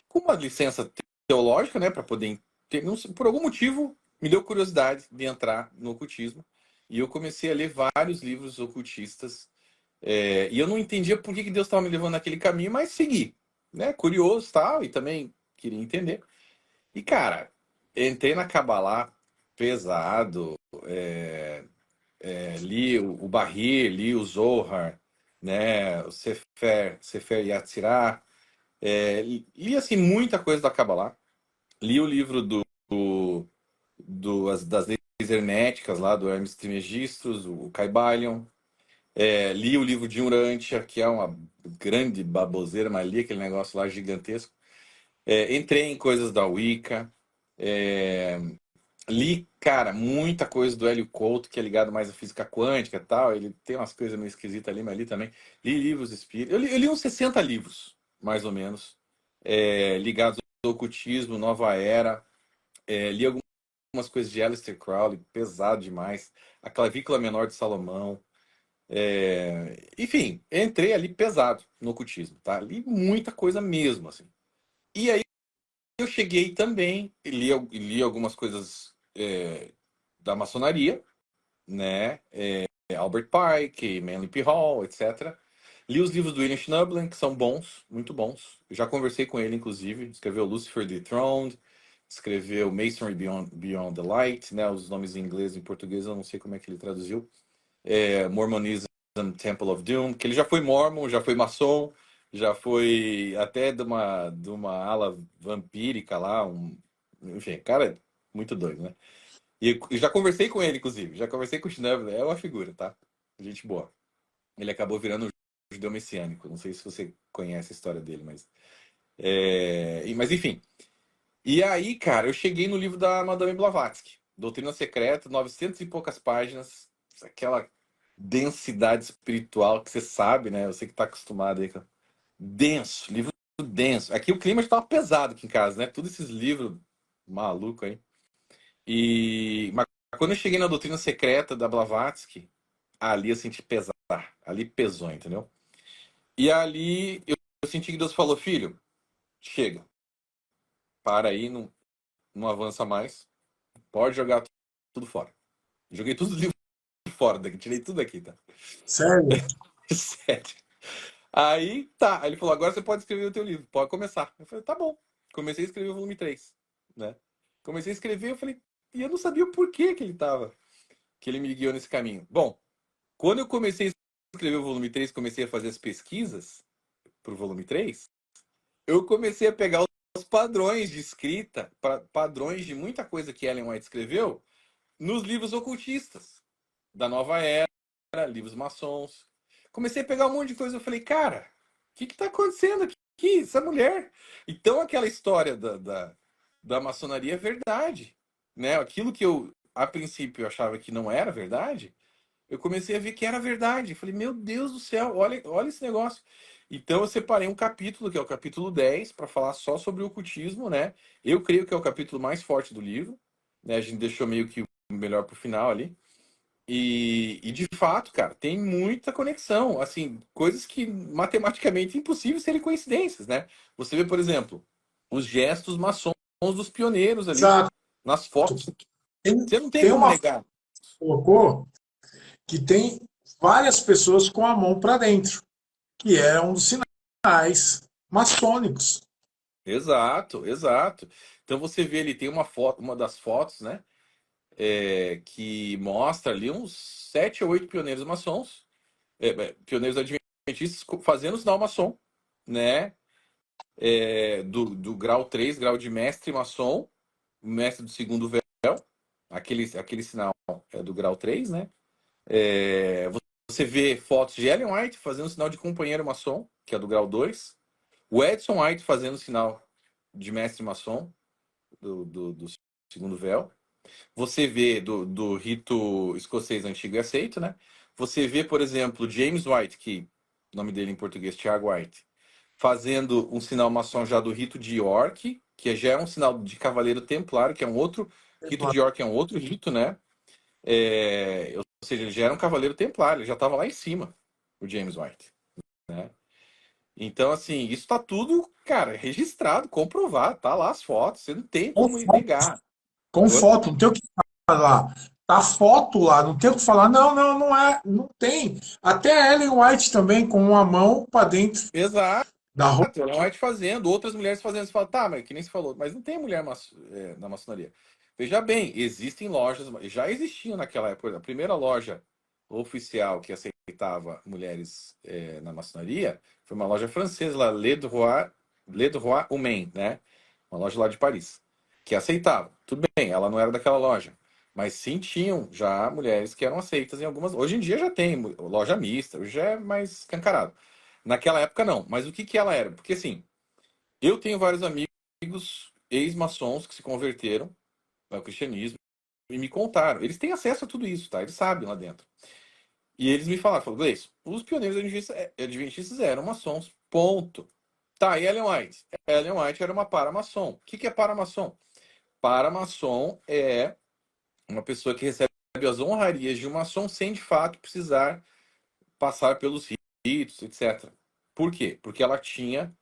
com uma licença teológica, né, para poder ter, por algum motivo me deu curiosidade de entrar no ocultismo e eu comecei a ler vários livros ocultistas e eu não entendia por que Deus estava me levando naquele caminho, mas segui, né, curioso tal e também queria entender. E cara, entrei na Kabbalah pesado, li o Bahir, li o Zohar, né, o Sefer Yetzirah, li assim muita coisa da Kabbalah. Li o livro das leis herméticas lá, do Hermes Trismegistus, o Caibalion. Li o livro de Urantia, que é uma grande baboseira, mas li aquele negócio lá gigantesco. Entrei em coisas da Wicca. Li, cara, muita coisa do Hélio Couto, que é ligado mais à física quântica e tal. Ele tem umas coisas meio esquisitas ali, mas li também. Li livros espíritas. Eu li uns 60 livros, mais ou menos, ligados ao ocultismo, nova era. Li algumas coisas de Aleister Crowley, pesado demais. A Clavícula Menor de Salomão. Enfim, entrei ali pesado no ocultismo, tá? Li muita coisa mesmo, assim. E aí eu cheguei também, li algumas coisas da maçonaria, né? Albert Pike, Manly P. Hall, etc. Li os livros do William Schnubblen, que são bons, muito bons. Eu já conversei com ele, inclusive. Escreveu Lucifer Dethroned, escreveu Masonry Beyond the Light, né? Os nomes em inglês e em português eu não sei como é que ele traduziu. Mormonism, Temple of Doom, que ele já foi mormon, já foi maçom, já foi até de uma ala vampírica lá, enfim, cara, muito doido, né? E eu já conversei com ele, inclusive, já conversei com o Schnubblen, é uma figura, tá? Gente boa. Ele acabou virando um judeu messiânico, não sei se você conhece a história dele, mas enfim. E aí, cara, eu cheguei no livro da Madame Blavatsky, Doutrina Secreta, 900 e poucas páginas, aquela densidade espiritual que você sabe, né? Você que tá acostumado aí, cara. Denso, livro denso. Aqui o clima já tava pesado aqui em casa, né? Todos esses livros malucos aí. Mas quando eu cheguei na Doutrina Secreta da Blavatsky, ali eu senti pesar. Ali pesou, entendeu? E ali eu senti que Deus falou, filho, chega. Para aí, não avança mais. Pode jogar tudo fora. Joguei todos os livros fora daqui, tirei tudo daqui, tá? Sério? Sério. Aí, tá. Aí ele falou, agora você pode escrever o teu livro, pode começar. Eu falei, tá bom. Comecei a escrever o volume 3, né? Comecei a escrever, eu falei, e eu não sabia o porquê que ele me guiou nesse caminho. Bom, quando eu comecei a escrever o volume 3, comecei a fazer as pesquisas pro volume 3, eu comecei a pegar os padrões de escrita, padrões de muita coisa que Ellen White escreveu nos livros ocultistas da Nova Era, livros maçons. Comecei a pegar um monte de coisa. Eu falei, cara, o que está acontecendo aqui? Essa mulher. Então, aquela história da maçonaria é verdade. Né? Aquilo que eu, a princípio, achava que não era verdade, eu comecei a ver que era verdade. Eu falei, meu Deus do céu, olha esse negócio. Então, eu separei um capítulo, que é o capítulo 10, para falar só sobre o ocultismo, né? Eu creio que é o capítulo mais forte do livro. Né? A gente deixou meio que o melhor para o final ali. E de fato, cara, tem muita conexão, assim, coisas que matematicamente é impossível serem coincidências, né? Você vê, por exemplo, os gestos maçons dos pioneiros ali Exato. nas fotos. Tem, Você não tem tem como uma foto negar. que colocou que tem várias pessoas com a mão para dentro, que é um dos sinais maçônicos. Exato, exato. Então você vê ali, tem uma foto, uma das fotos, né? Que mostra ali uns 7 ou 8 pioneiros maçons, pioneiros adventistas fazendo o sinal maçom, né? Do grau 3, grau de mestre maçom, mestre do segundo véu, aquele sinal é do grau 3, né? Você vê fotos de Ellen White fazendo sinal de companheiro maçom, que é do grau 2, o Edson White fazendo sinal de mestre maçom, do segundo véu. Você vê do rito escocês antigo e aceito, né? Você vê, por exemplo, James White, que o nome dele em português, Thiago White, fazendo um sinal maçom já do rito de York, que já é um sinal de cavaleiro templário, que é um outro rito de York, é um outro rito, né? Ou seja, ele já era um cavaleiro templário, ele já estava lá em cima, o James White, né? Então, assim, isso tá tudo, cara, registrado, comprovado, tá lá as fotos, você não tem Com como foto, negar. com Oi? foto, não tem o que falar. Tá foto lá, não tem o que falar. Não, não, não é, não tem. Até a Ellen White também, com uma mão para dentro Exato, da roupa. Ellen White fazendo, outras mulheres fazendo. Você fala, tá, mas que nem você falou, mas não tem mulher na maçonaria. Veja bem, existem lojas, já existiam naquela época. A primeira loja oficial que aceitava mulheres na maçonaria foi uma loja francesa lá, Le Droit Humain, né? Uma loja lá de Paris, que aceitava. Tudo bem, ela não era daquela loja. Mas sim tinham já mulheres que eram aceitas em algumas. Hoje em dia já tem loja mista, hoje já é mais escancarado. Naquela época não. Mas o que que ela era? Porque assim, eu tenho vários amigos ex-maçons que se converteram ao cristianismo e me contaram. Eles têm acesso a tudo isso, tá? Eles sabem lá dentro. E eles me falaram, Gleison, os pioneiros adventistas eram maçons, ponto. Tá, e Ellen White? Ellen White era uma paramaçom. O que que é paramaçom? Paramaçom é uma pessoa que recebe as honrarias de um maçom sem de fato precisar passar pelos ritos, etc. Por quê? Porque ela tinha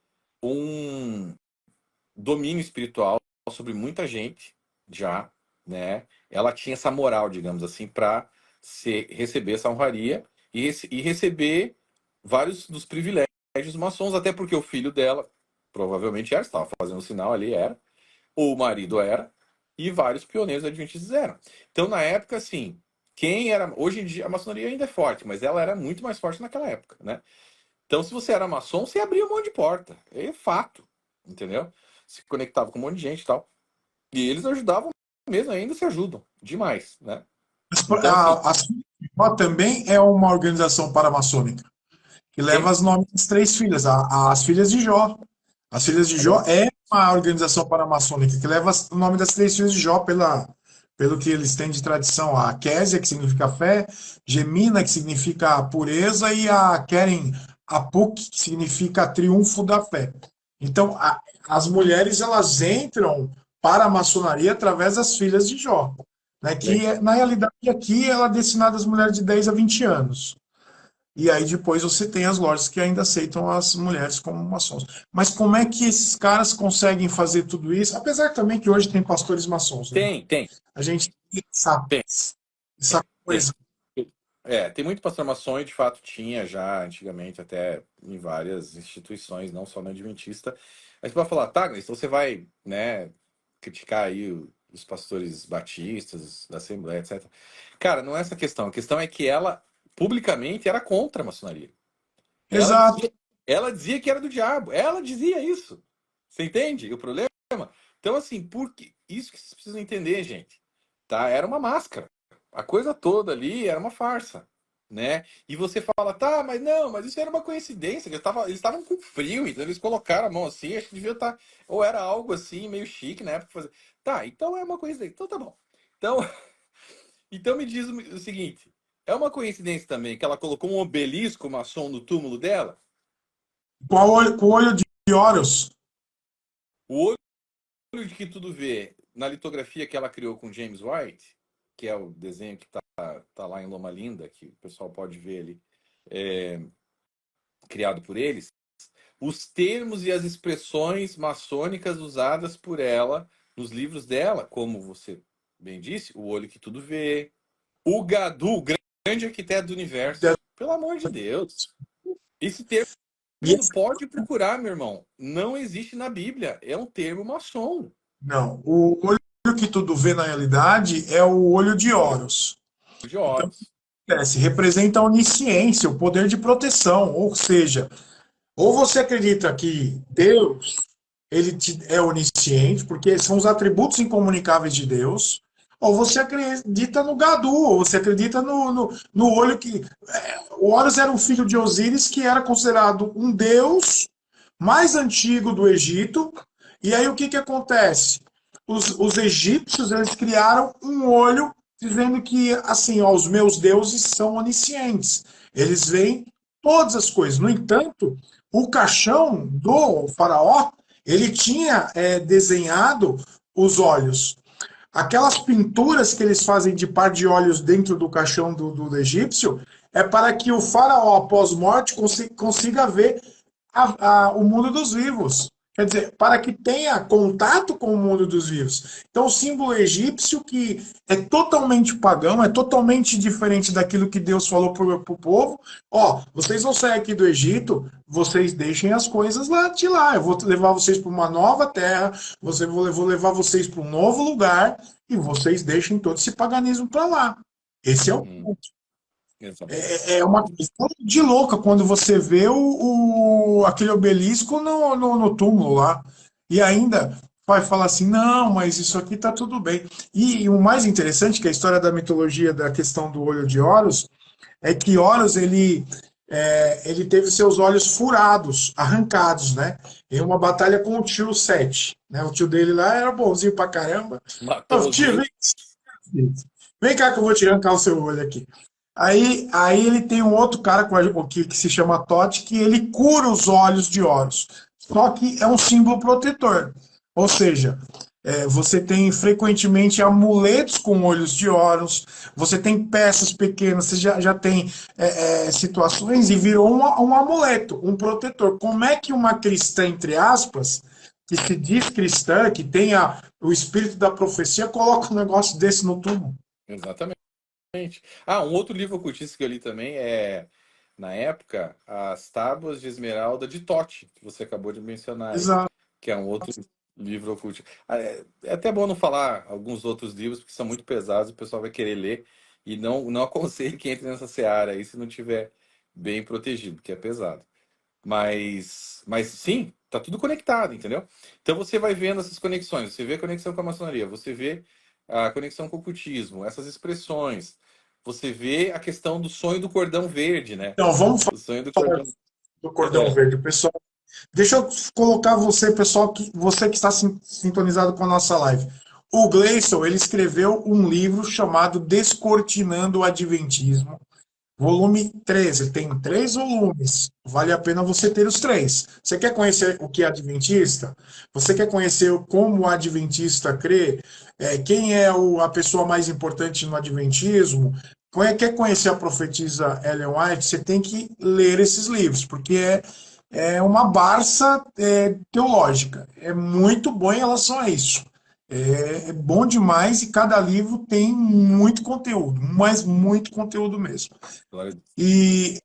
um domínio espiritual sobre muita gente já, né? Ela tinha essa moral, digamos assim, para receber essa honraria e receber vários dos privilégios maçons, até porque o filho dela provavelmente era, estava fazendo o sinal ali, era, o marido era, e vários pioneiros adventistas eram. Então, na época, assim, quem era. Hoje em dia, a maçonaria ainda é forte, mas ela era muito mais forte naquela época, né? Então, se você era maçom, você abria um monte de porta. É fato, entendeu? Se conectava com um monte de gente e tal. E eles ajudavam mesmo, ainda se ajudam demais, né? Então, assim, A CIO também é uma organização paramaçônica, que leva quem? os nomes das três filhas, as filhas de Jó. As filhas de Jó é uma organização paramaçônica que leva o nome das três filhas de Jó pelo que eles têm de tradição. A Késia, que significa fé, Gemina, que significa pureza, e a Keren Apuk, que significa triunfo da fé. Então, as mulheres elas entram para a maçonaria através das filhas de Jó, né, que na realidade aqui ela é destinada às mulheres de 10 a 20 anos. E aí depois você tem as lojas que ainda aceitam as mulheres como maçons. Mas como é que esses caras conseguem fazer tudo isso? Apesar também que hoje tem pastores maçons, né? Tem, tem, A gente tem tem, essa tem. coisa. Tem muito pastor maçom e de fato tinha já antigamente até em várias instituições, não só na Adventista. Aí você vai falar, tá, então você vai, né, criticar aí os pastores batistas, da Assembleia, etc. Cara, não é essa a questão. A questão é que ela publicamente era contra a maçonaria. Ela Exato. dizia, ela dizia que era do diabo. Ela dizia isso. Você entende o problema? Então, assim, porque isso que vocês precisam entender, gente, tá? Era uma máscara. A coisa toda ali era uma farsa, né? E você fala, tá, mas não, mas isso era uma coincidência. Eles estavam com frio, então eles colocaram a mão assim, acho que devia estar. Ou era algo assim, meio chique na época. Fazer. Tá, então é uma coincidência. Então tá bom. Então, então me diz o seguinte: é uma coincidência também que ela colocou um obelisco maçom no túmulo dela? Com o olho de Horus. O olho de que tudo vê na litografia que ela criou com James White, que é o desenho que tá lá em Loma Linda, que o pessoal pode ver ali, é, criado por eles, os termos e as expressões maçônicas usadas por ela nos livros dela, como você bem disse, o olho que tudo vê, o Gadu, o grande arquiteto do universo. Pelo amor de Deus. Esse termo E não pode procurar, meu irmão. Não existe na Bíblia. É um termo maçom. não, o olho que tudo vê na realidade é o olho de Horus. De Então, Horus. representa a onisciência, o poder de proteção, ou seja, ou você acredita que Deus é onisciente, porque são os atributos incomunicáveis de Deus, ou você acredita no Gadu, ou você acredita no olho que. O Horus era um filho de Osíris, que era considerado um deus mais antigo do Egito. E aí o que acontece? Os egípcios eles criaram um olho dizendo que assim, ó, os meus deuses são oniscientes. Eles veem todas as coisas. No entanto, o caixão do faraó ele tinha desenhado os olhos. Aquelas pinturas que eles fazem de par de olhos dentro do caixão do egípcio é para que o faraó, após morte, consiga ver o mundo dos vivos. Quer dizer, para que tenha contato com o mundo dos vivos. Então, o símbolo egípcio, que é totalmente pagão, é totalmente diferente daquilo que Deus falou para o povo. Ó, vocês vão sair aqui do Egito, vocês deixem as coisas lá de lá. Eu vou levar vocês para uma nova terra, vou levar vocês para um novo lugar, e vocês deixem todo esse paganismo para lá. Esse é o Uhum, ponto. exatamente. É uma questão de louca quando você vê aquele obelisco no túmulo lá. E ainda vai falar assim, não, mas isso aqui tá tudo bem. E o mais interessante, que é a história da mitologia da questão do olho de Horus, é que Horus, ele teve seus olhos furados, arrancados, né? Em uma batalha com o tio Sete. Né? O tio dele lá era bonzinho pra caramba. Matou os Tio, dois. vem cá que eu vou te arrancar o seu olho aqui. Aí ele tem um outro cara que se chama Tote, que ele cura os olhos de Horus. Só que é um símbolo protetor. Ou seja, você tem frequentemente amuletos com olhos de Horus, você tem peças pequenas, você já tem situações e virou um amuleto, um protetor. Como é que uma cristã, entre aspas, que se diz cristã, que tem o espírito da profecia, coloca um negócio desse no túmulo? Exatamente. Ah, um outro livro ocultista que eu li também é, na época, As Tábuas de Esmeralda de Tote, que você acabou de mencionar aí, Exato. que é um outro livro ocultista. É até bom não falar alguns outros livros, porque são muito pesados, o pessoal vai querer ler, e não aconselho que entre nessa seara aí se não tiver bem protegido, porque é pesado. Mas sim, tá tudo conectado, entendeu? Então você vai vendo essas conexões, você vê a conexão com a maçonaria, você vê a conexão com o cultismo, essas expressões. Você vê a questão do sonho do cordão verde, né? Então, vamos O sonho do falar cordão. do cordão É, verde, pessoal. Deixa eu colocar você, pessoal, você que está sintonizado com a nossa live. O Gleison, ele escreveu um livro chamado Descortinando o Adventismo, volume 13. Tem 3 volumes. Vale a pena você ter os 3. Você quer conhecer o que é adventista? Você quer conhecer como o adventista crê? Quem é a pessoa mais importante no adventismo? Quer conhecer a profetisa Ellen White? Você tem que ler esses livros, porque é uma Barça teológica. É muito bom em relação a isso. É bom demais e cada livro tem muito conteúdo, mas muito conteúdo mesmo. glória a Deus. E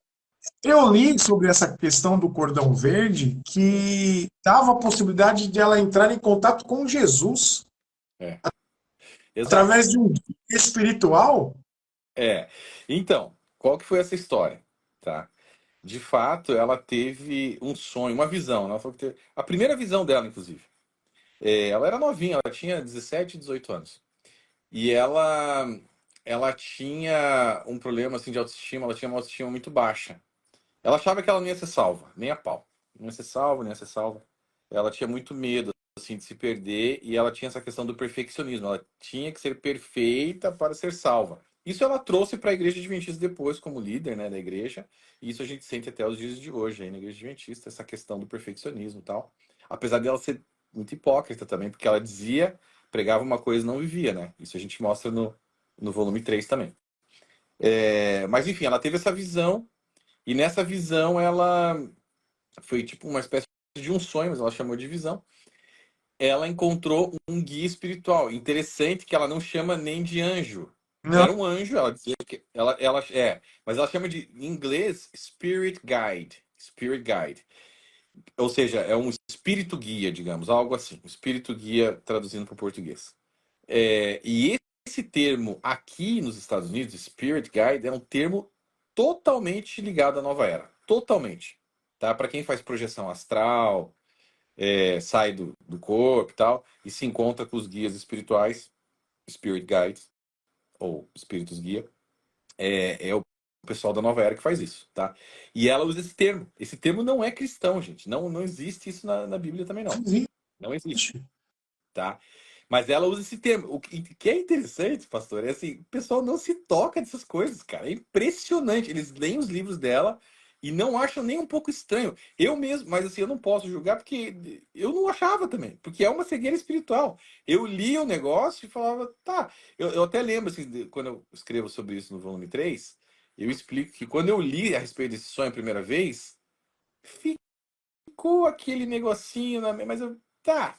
eu li sobre essa questão do cordão verde que dava a possibilidade de ela entrar em contato com Jesus É, exato. através de um guia espiritual. É. Então, qual que foi essa história? Tá? De fato, ela teve um sonho, uma visão. Ela falou que a primeira visão dela, inclusive. Ela era novinha, ela tinha 17, 18 anos. E ela tinha um problema assim de autoestima, ela tinha uma autoestima muito baixa. Ela achava que ela não ia ser salva, nem a pau. Não ia ser salva, nem ia ser salva. Ela tinha muito medo assim de se perder e ela tinha essa questão do perfeccionismo. Ela tinha que ser perfeita para ser salva. Isso ela trouxe para a igreja adventista depois como líder, né, da igreja. E isso a gente sente até os dias de hoje aí na igreja adventista, essa questão do perfeccionismo e tal. Apesar dela ser muito hipócrita também, porque ela dizia, pregava uma coisa e não vivia, né? Isso a gente mostra no volume 3 também. Mas enfim, ela teve essa visão e nessa visão ela foi tipo uma espécie de um sonho, mas ela chamou de visão. Ela encontrou um guia espiritual. Interessante que ela não chama nem de anjo. Não, Era um anjo, ela dizia que mas ela chama de em inglês Spirit Guide. Spirit Guide. Ou seja, é um espírito guia, digamos, algo assim. Um espírito guia traduzindo para o português. E esse termo aqui nos Estados Unidos, Spirit Guide, é um termo totalmente ligado à nova era. Totalmente. Tá? Para quem faz projeção astral, sai do corpo e tal, e se encontra com os guias espirituais, Spirit Guides, ou Espíritos Guia, é o pessoal da nova era que faz isso, tá? E ela usa esse termo. Esse termo não é cristão, gente. Não existe isso na Bíblia também, não. Não existe, existe. tá? Mas ela usa esse termo. O que é interessante, pastor, é assim, o pessoal não se toca dessas coisas, cara. É impressionante. Eles leem os livros dela e não acham nem um pouco estranho. Eu mesmo, mas assim, eu não posso julgar porque eu não achava também, porque é uma cegueira espiritual. Eu lia o negócio e falava, tá. Eu até lembro, assim, quando eu escrevo sobre isso no volume 3, Eu explico que quando eu li a respeito desse sonho a primeira vez, ficou aquele negocinho na mas eu tá.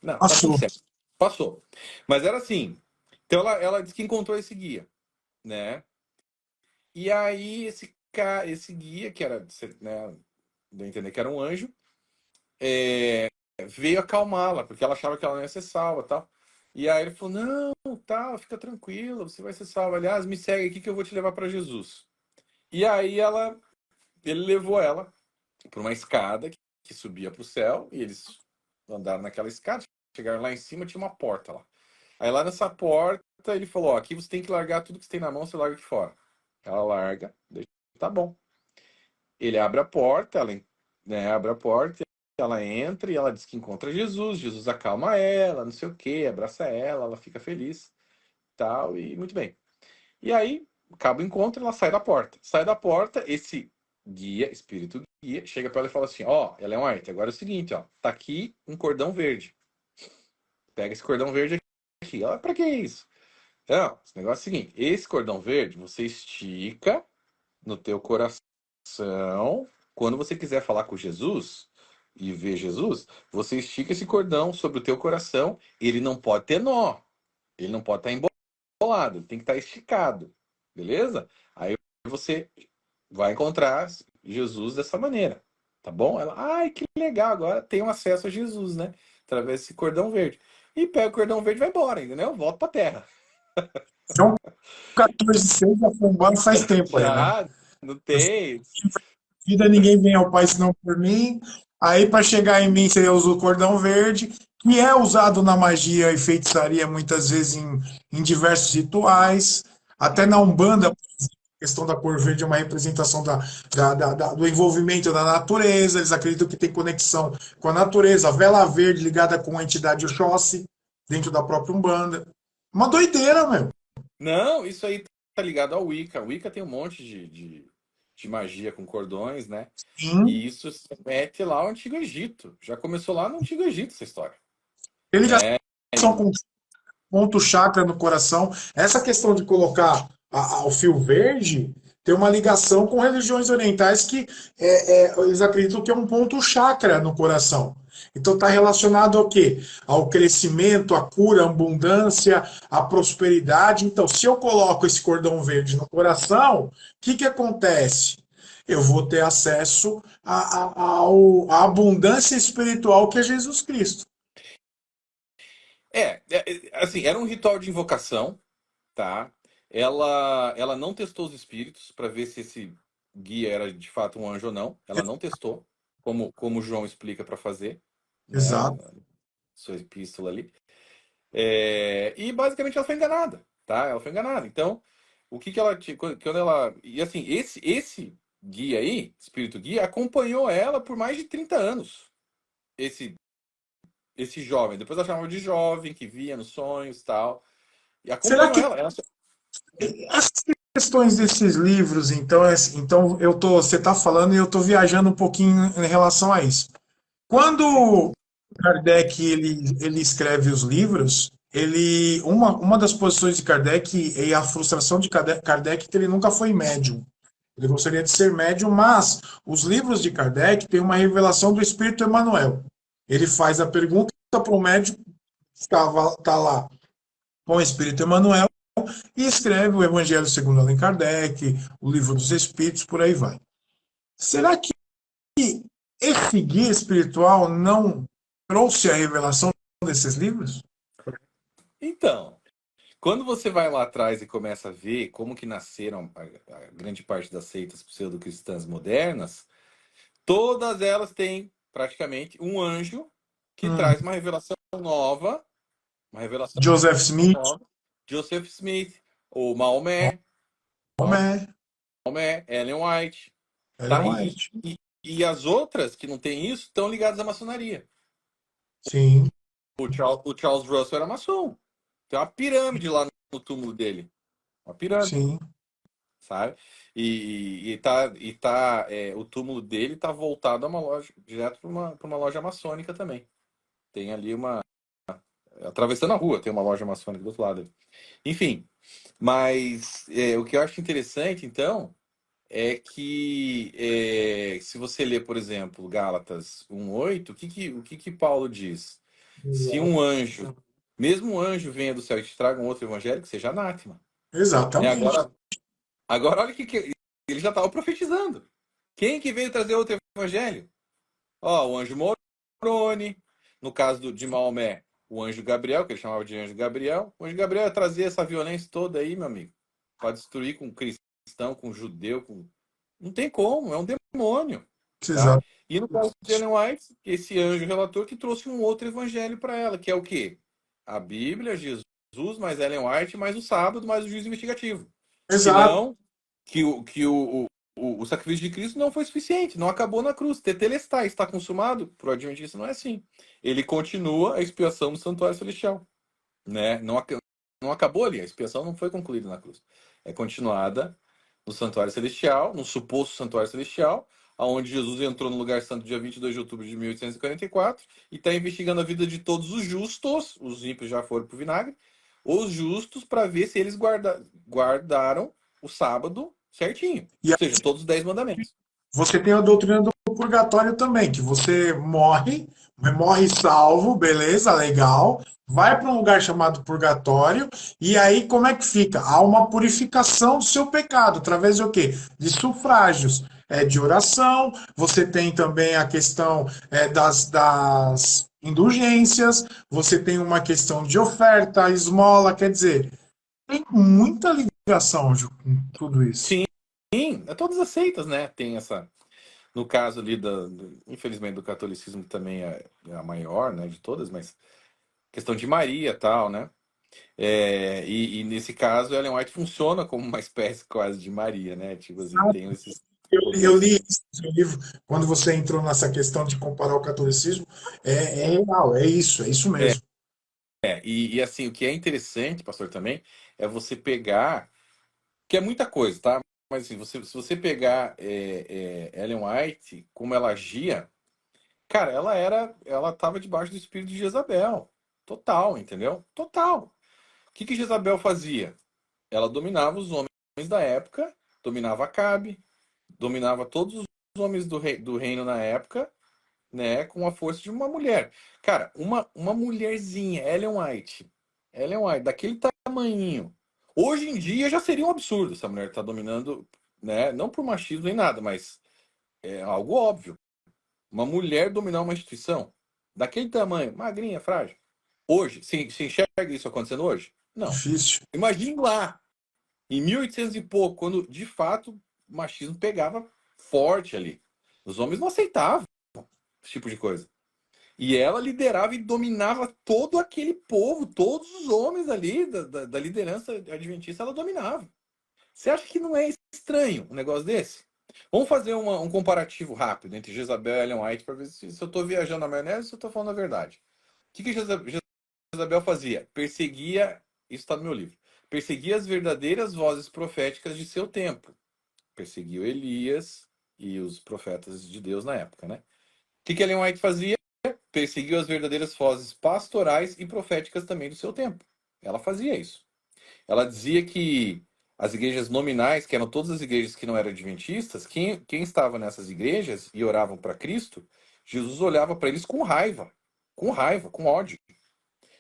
Não, tá tudo Passou. certo. Passou. Mas era assim. Então ela disse que encontrou esse guia, né? E aí esse guia, que era, né, deu a entender que era um anjo, veio acalmá-la, porque ela achava que ela não ia ser salva, tal. E aí ele falou: "Não, tal, fica tranquila, você vai ser salva. Aliás, me segue aqui que eu vou te levar para Jesus." E aí ele levou ela por uma escada que subia para o céu, e eles andaram naquela escada, chegaram lá em cima, tinha uma porta lá. Aí lá nessa porta ele falou: "Ó, aqui você tem que largar tudo que você tem na mão, você larga aqui fora." Ela larga, tá bom. Ele abre a porta, né, abre a porta, ela entra e ela diz que encontra Jesus, Jesus acalma ela, não sei o quê, abraça ela fica feliz, tal, e muito bem. E aí, acaba o encontro, ela sai da porta. Sai da porta, esse guia, espírito guia, chega para ela e fala assim: "Ó, Ellen White, agora é o seguinte, ó, tá aqui um cordão verde. Pega esse cordão verde aqui." Ela: "Pra que isso?" Não, esse negócio é o seguinte: esse cordão verde você estica no teu coração. Quando você quiser falar com Jesus e ver Jesus, você estica esse cordão sobre o teu coração. Ele não pode ter nó. Ele não pode estar embolado. Ele tem que estar esticado. Beleza? Aí você vai encontrar Jesus dessa maneira. Tá bom? Ela: "Ai, que legal. Agora tenho acesso a Jesus, né? Através desse cordão verde." E pega o cordão verde e vai embora, entendeu? Volta pra terra. Então, 14,6 já foi embora faz tempo aí, né? Já, não tem. Vida ninguém vem ao Pai senão por mim. Aí, para chegar em mim, você usa o cordão verde, que é usado na magia e feitiçaria muitas vezes em diversos rituais. Até na Umbanda, a questão da cor verde é uma representação do envolvimento da natureza. Eles acreditam que tem conexão com a natureza. A vela verde ligada com a entidade Oxóssi, dentro da própria Umbanda. Uma doideira, meu. Não, isso aí tá ligado ao Wicca. A Wicca tem um monte de magia com cordões, né? Sim. E isso se mete lá no Antigo Egito. Já começou lá no Antigo Egito essa história, Eles já né? são com ponto chakra no coração. Essa questão de colocar o fio verde tem uma ligação com religiões orientais que eles acreditam que é um ponto chakra no coração. Então está relacionado ao quê? Ao crescimento, à cura, à abundância, à prosperidade. Então, se eu coloco esse cordão verde no coração, o que acontece? Eu vou ter acesso à abundância espiritual que é Jesus Cristo. Assim, era um ritual de invocação, tá? Ela não testou os espíritos para ver se esse guia era de fato um anjo ou não. Ela não testou, como o João explica para fazer, né? Exato. Sua epístola ali. E basicamente ela foi enganada, tá? Ela foi enganada. Então, o que que ela tinha. Quando ela. E assim, esse guia aí, espírito guia, acompanhou ela por mais de 30 anos. Esse, esse jovem. Depois ela chamava de jovem, que via nos sonhos e tal. E Será acompanhou que ela. as questões desses livros, então, então você está falando e eu estou viajando um pouquinho em relação a isso. Quando Kardec ele escreve os livros, uma das posições de Kardec e a frustração de Kardec é que ele nunca foi médium. Ele gostaria de ser médium, mas os livros de Kardec têm uma revelação do Espírito Emmanuel. Ele faz a pergunta para o médium, está lá com o Espírito Emmanuel, e escreve o Evangelho segundo Allan Kardec, o Livro dos Espíritos, por aí vai. Será que esse guia espiritual não trouxe a revelação desses livros? Então, quando você vai lá atrás e começa a ver como que nasceram a grande parte das seitas pseudo-cristãs modernas, todas elas têm praticamente um anjo que Hum, traz uma revelação Joseph Smith, nova. Joseph Smith, ou Maomé, Maomé, Maomé, Ellen White, Ellen tá? White. E as outras que não têm isso estão ligadas à maçonaria. Sim, O Charles Russell era maçom. Tem uma pirâmide lá no túmulo dele. Uma pirâmide, sim. sabe? O túmulo dele tá voltado a uma loja, direto para uma loja maçônica também. Tem ali atravessando a rua, tem uma loja maçônica do outro lado. Enfim, mas o que eu acho interessante, então, é que se você ler, por exemplo, Gálatas 1:8, o que Paulo diz? Se um anjo, mesmo um anjo venha do céu e te traga um outro evangelho, que seja anátema. Né? Exatamente. Agora olha que ele já estava profetizando. Quem que veio trazer outro evangelho? Ó, o anjo Moroni, no caso de Maomé, o anjo Gabriel, que ele chamava de anjo Gabriel. O anjo Gabriel ia trazer essa violência toda aí, meu amigo, para destruir com cristão, com judeu, com... Não tem como, é um demônio, tá? Exato. E no caso de Ellen White, esse anjo relator que trouxe um outro evangelho para ela, que é o quê? A Bíblia, Jesus, mais Ellen White, mais o sábado, mais o juízo investigativo. Que Exato. não, o sacrifício de Cristo não foi suficiente, não acabou na cruz. Tetelestai, está consumado? Para o adventista não é assim. Ele continua a expiação no santuário celestial. Né? Não acabou ali, a expiação não foi concluída na cruz. É continuada no santuário celestial, no suposto santuário celestial, aonde Jesus entrou no lugar santo dia 22 de outubro de 1844 e está investigando a vida de todos os justos, os ímpios já foram para o vinagre, os justos, para ver se eles guardaram o sábado certinho. E Ou seja, todos os 10 mandamentos. você tem a doutrina do purgatório também, que você morre salvo, beleza, legal, vai para um lugar chamado purgatório, e aí como é que fica? Há uma purificação do seu pecado, através de o quê? De sufrágios, de oração, você tem também a questão das indulgências, você tem uma questão de oferta, esmola, quer dizer, tem muita ligação, Ju, com tudo isso. Sim, todas as seitas, né? Tem essa. No caso ali, infelizmente, do catolicismo, que também é a maior, né, de todas, mas questão de Maria tal, né? E nesse caso, Ellen White funciona como uma espécie quase de Maria, né? Tipo assim, tem esses Eu poderes. li isso no seu livro, quando você entrou nessa questão de comparar o catolicismo, é real, é isso mesmo. E assim, o que é interessante, pastor, também, é você pegar, que é muita coisa, tá? Mas assim, se você pegar Ellen White, como ela agia, cara, ela estava debaixo do espírito de Jezabel. Total, entendeu? Total. O que Jezabel fazia? Ela dominava os homens da época, dominava Acabe, dominava todos os homens do reino na época, né, com a força de uma mulher. Cara, uma mulherzinha, Ellen White, daquele tamanhinho. Hoje em dia já seria um absurdo essa mulher estar dominando, né, não por machismo nem nada, mas é algo óbvio. Uma mulher dominar uma instituição daquele tamanho, magrinha, frágil. Hoje, se enxerga isso acontecendo hoje? Não. Difícil. Imagine lá, em 1800 e pouco, quando de fato o machismo pegava forte ali. Os homens não aceitavam esse tipo de coisa. E ela liderava e dominava todo aquele povo, todos os homens ali da liderança adventista, ela dominava. Você acha que não é estranho um negócio desse? Vamos fazer um comparativo rápido entre Jezabel e Ellen White para ver se eu estou viajando na maionese ou se eu estou falando a verdade. O que Jezabel fazia? Perseguia, isso está no meu livro, perseguia as verdadeiras vozes proféticas de seu tempo. Perseguiu Elias e os profetas de Deus na época, né? O que Ellen White fazia? Perseguiu as verdadeiras vozes pastorais e proféticas também do seu tempo. Ela fazia isso. Ela dizia que as igrejas nominais, que eram todas as igrejas que não eram adventistas, quem estava nessas igrejas e oravam para Cristo, Jesus olhava para eles com raiva, com ódio.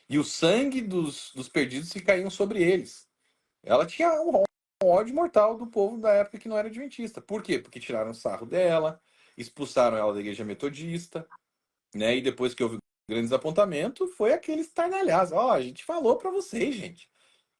E o sangue dos perdidos se caíam sobre eles. Ela tinha um ódio mortal do povo da época que não era adventista. Por quê? Porque tiraram sarro dela, expulsaram ela da igreja metodista, né? E depois que houve grande desapontamento, foi aquele estardalhaço. Ó, a gente falou para vocês, gente,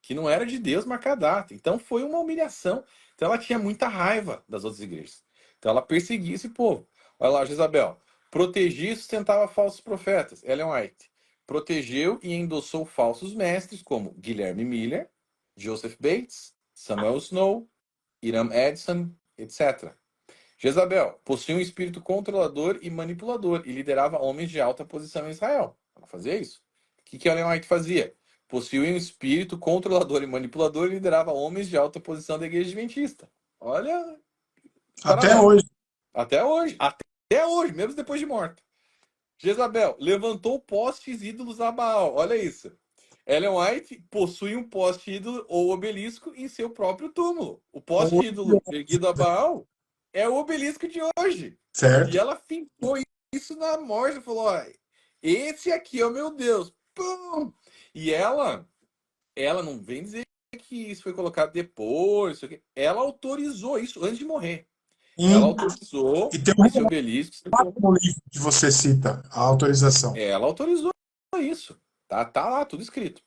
que não era de Deus marcar data. Então foi uma humilhação. Então ela tinha muita raiva das outras igrejas. Então ela perseguia esse povo. Olha lá, Jezabel. Protegia e sustentava falsos profetas. Ellen White. Protegeu e endossou falsos mestres como Guilherme Miller, Joseph Bates, Samuel Snow, Hiram Edson, etc. Jezabel possuía um espírito controlador e manipulador e liderava homens de alta posição em Israel. Ela fazia isso. O que Ellen White fazia? Possuía um espírito controlador e manipulador e liderava homens de alta posição da igreja adventista. Olha, Até paralelo. hoje. Até hoje, mesmo depois de morta. Jezabel levantou postes ídolos a Baal. Olha isso. Ellen White possui um poste ídolo ou obelisco em seu próprio túmulo. O poste ídolo erguido a Baal é o obelisco de hoje. E Certo? ela fincou isso na morte e falou: ó, esse aqui é o meu Deus. Pum! E ela não vem dizer que isso foi colocado depois. Isso aqui. Ela autorizou isso antes de morrer. Ela E, autorizou e tem um esse relato obelisco. no livro que você cita, a autorização. Ela autorizou isso. Tá lá, tudo escrito.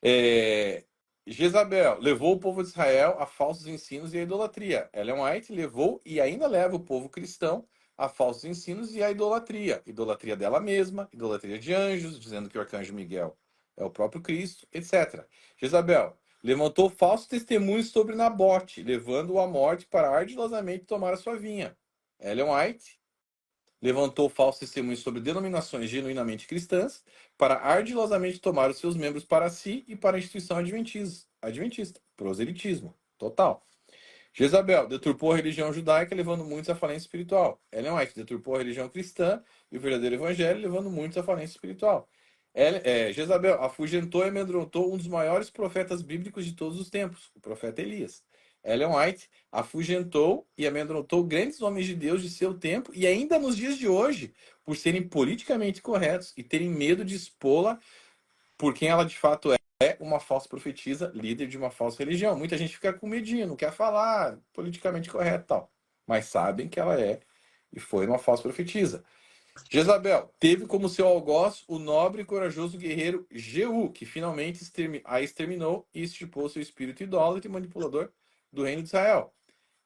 É, Jezabel levou o povo de Israel a falsos ensinos e a idolatria. Ellen White levou e ainda leva o povo cristão a falsos ensinos e a idolatria. Idolatria dela mesma, idolatria de anjos, dizendo que o arcanjo Miguel é o próprio Cristo, etc. Jezabel levantou falsos testemunhos sobre Nabote, levando-o à morte para ardilosamente tomar a sua vinha. Ellen White levantou falsos testemunhos sobre denominações genuinamente cristãs para ardilosamente tomar os seus membros para si e para a instituição adventista. Proselitismo. Total. Jezabel deturpou a religião judaica, levando muitos à falência espiritual. Ellen White deturpou a religião cristã e o verdadeiro evangelho, levando muitos à falência espiritual. Jezabel afugentou e amedrontou um dos maiores profetas bíblicos de todos os tempos, o profeta Elias. Ellen White afugentou e amedrontou grandes homens de Deus de seu tempo e ainda nos dias de hoje, por serem politicamente corretos e terem medo de expô-la por quem ela de fato é uma falsa profetisa, líder de uma falsa religião. Muita gente fica com medinho, não quer falar politicamente correto e tal, mas sabem que ela é e foi uma falsa profetisa. Jezabel teve como seu algoz o nobre e corajoso guerreiro Jeú, que finalmente a exterminou e estipou seu espírito idólatra e manipulador do reino de Israel.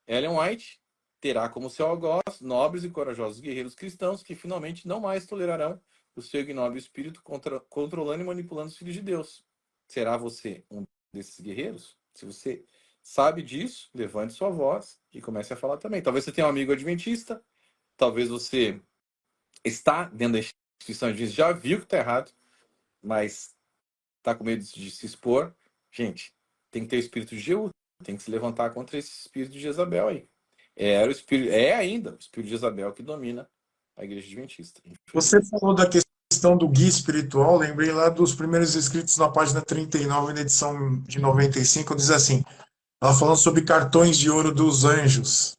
Ellen White terá como seu algoz nobres e corajosos guerreiros cristãos que finalmente não mais tolerarão o seu ignóbil espírito controlando e manipulando os filhos de Deus. Será você um desses guerreiros? Se você sabe disso, levante sua voz e comece a falar também. Talvez você tenha um amigo adventista, talvez você está dentro da instituição adventista, já viu que está errado, mas está com medo de se expor. Gente, tem que ter o espírito de Jeú, tem que se levantar contra esse espírito de Jezabel aí. É ainda o espírito de Jezabel que domina a igreja adventista. Você falou da questão do guia espiritual, lembrei lá dos primeiros escritos na página 39, na edição de 95, diz assim, ela falando sobre cartões de ouro dos anjos.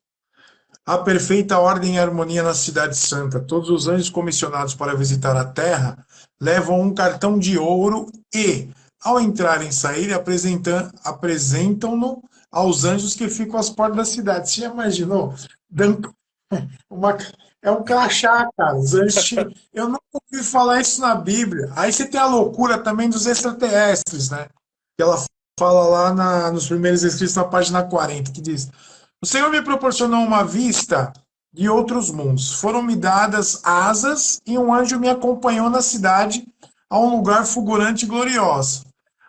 Há perfeita ordem e harmonia na cidade santa. Todos os anjos comissionados para visitar a terra levam um cartão de ouro e, ao entrarem e saírem, apresentam-no aos anjos que ficam às portas da cidade. Você já imaginou? Uma, é um crachá, cara. Os anjos eu nunca ouvi falar isso na Bíblia. Aí você tem a loucura também dos extraterrestres, né? Que ela fala lá nos primeiros escritos na página 40, que diz: o Senhor me proporcionou uma vista de outros mundos. Foram-me dadas asas e um anjo me acompanhou na cidade a um lugar fulgurante e glorioso.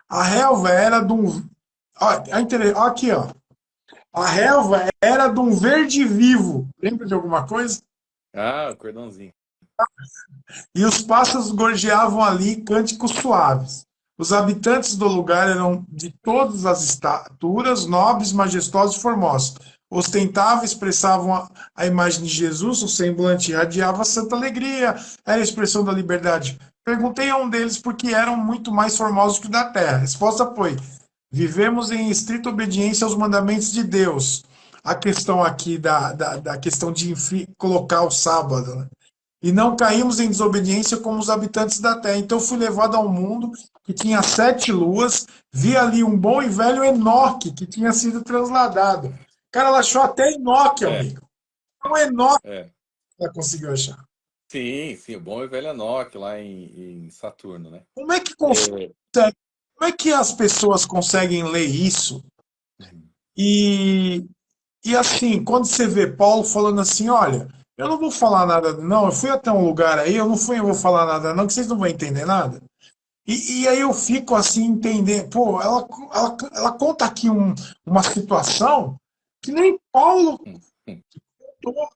A relva era de um. Ó, aqui, ó. A relva era de um verde vivo. Lembra de alguma coisa? Ah, o cordãozinho. E os pássaros gorjeavam ali cânticos suaves. Os habitantes do lugar eram de todas as estaturas, nobres, majestosos e formosos. Ostentavam, expressavam a imagem de Jesus, o semblante irradiava santa alegria, era a expressão da liberdade. Perguntei a um deles por que eram muito mais formosos que o da terra. A resposta foi: vivemos em estrita obediência aos mandamentos de Deus. A questão aqui da questão de colocar o sábado, né? E não caímos em desobediência como os habitantes da terra. Então fui levado ao mundo que tinha 7 luas, vi ali um bom e velho Enoque que tinha sido transladado. Cara, ela achou até Enoque, É, amigo. Um Enoque é. ela conseguiu achar. Sim, sim, o bom e velho Enoque lá em Saturno, né? Como é que É, como é que as pessoas conseguem ler isso? E, e assim, quando você vê Paulo falando assim, olha, eu não vou falar nada, não, eu fui até um lugar aí, eu vou falar nada, não, que vocês não vão entender nada. E aí eu fico assim, entendendo, pô, ela conta aqui uma situação que nem Paulo hum, hum. contou.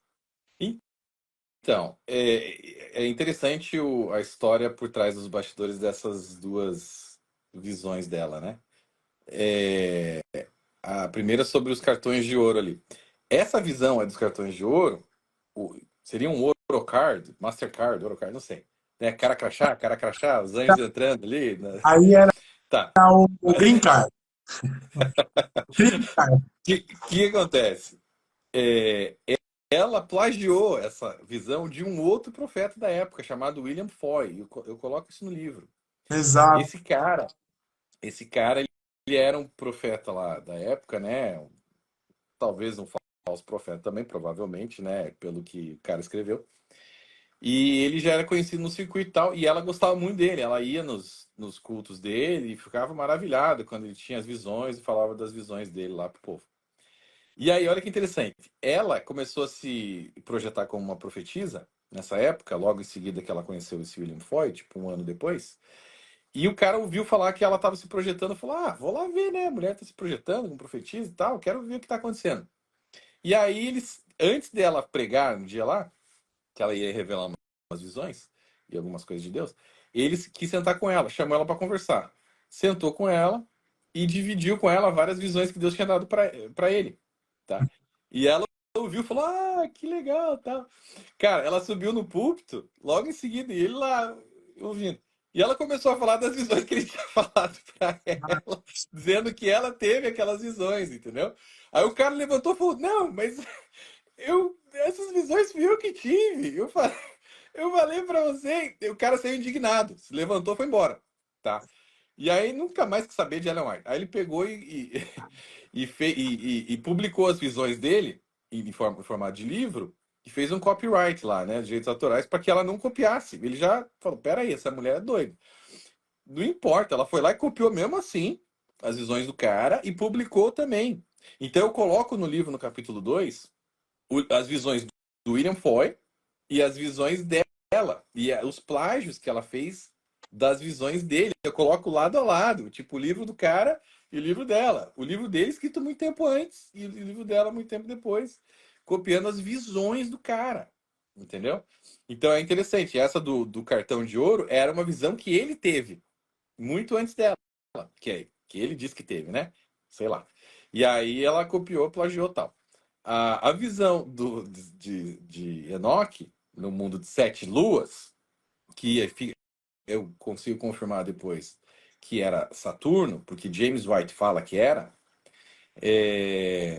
Então, é interessante a história por trás dos bastidores dessas duas visões dela, né? É, a primeira sobre os cartões de ouro ali. Essa visão é dos cartões de ouro, seria um ouro Orocard, Mastercard, Orocard, não sei. Né? Cara crachá, os anjos entrando ali. Né? Aí era Tá. o Green Card. Green Card. Que acontece? É, ela plagiou essa visão de um outro profeta da época, chamado William Foy. Eu coloco isso no livro. Exato. Esse cara, ele era um profeta lá da época, né? Talvez um falso profeta também, provavelmente, né? Pelo que o cara escreveu. E ele já era conhecido no circuito e tal, e ela gostava muito dele. Ela ia nos cultos dele e ficava maravilhada quando ele tinha as visões e falava das visões dele lá pro povo. E aí, olha que interessante. Ela começou a se projetar como uma profetisa nessa época, logo em seguida que ela conheceu esse William Foy, tipo um ano depois. E o cara ouviu falar que ela estava se projetando, falou: Ah, vou lá ver, né? A mulher está se projetando como profetisa e tal, quero ver o que está acontecendo. E aí, eles, antes dela pregar um dia lá, que ela ia revelar umas visões e algumas coisas de Deus, ele quis sentar com ela, chamou ela para conversar. Sentou com ela e dividiu com ela várias visões que Deus tinha dado para ele, tá? E ela ouviu e falou: Ah, que legal, tal. Cara, ela subiu no púlpito logo em seguida e ele lá ouvindo. E ela começou a falar das visões que ele tinha falado para ela, dizendo que ela teve aquelas visões, entendeu? Aí o cara levantou e falou: Não, mas essas visões fui eu que tive. Eu falei pra você. O cara saiu indignado, se levantou e foi embora, tá? E aí nunca mais quis saber de Ellen White. Aí ele pegou e publicou as visões dele em formato de livro e fez um copyright lá, né, direitos autorais, para que ela não copiasse. Ele já falou: Peraí, essa mulher é doida. Não importa, ela foi lá e copiou mesmo assim as visões do cara e publicou também. Então eu coloco no livro, no capítulo 2 as visões do William Foy e as visões dela. E os plágios que ela fez das visões dele. Eu coloco lado a lado, tipo o livro do cara e o livro dela. O livro dele escrito muito tempo antes e o livro dela muito tempo depois, copiando as visões do cara. Entendeu? Então é interessante. Essa do cartão de ouro era uma visão que ele teve muito antes dela, que ele disse que teve, né? Sei lá. E aí ela copiou, plagiou tal. A visão de Enoque no mundo de sete luas, que eu consigo confirmar depois que era Saturno, porque James White fala que era, é,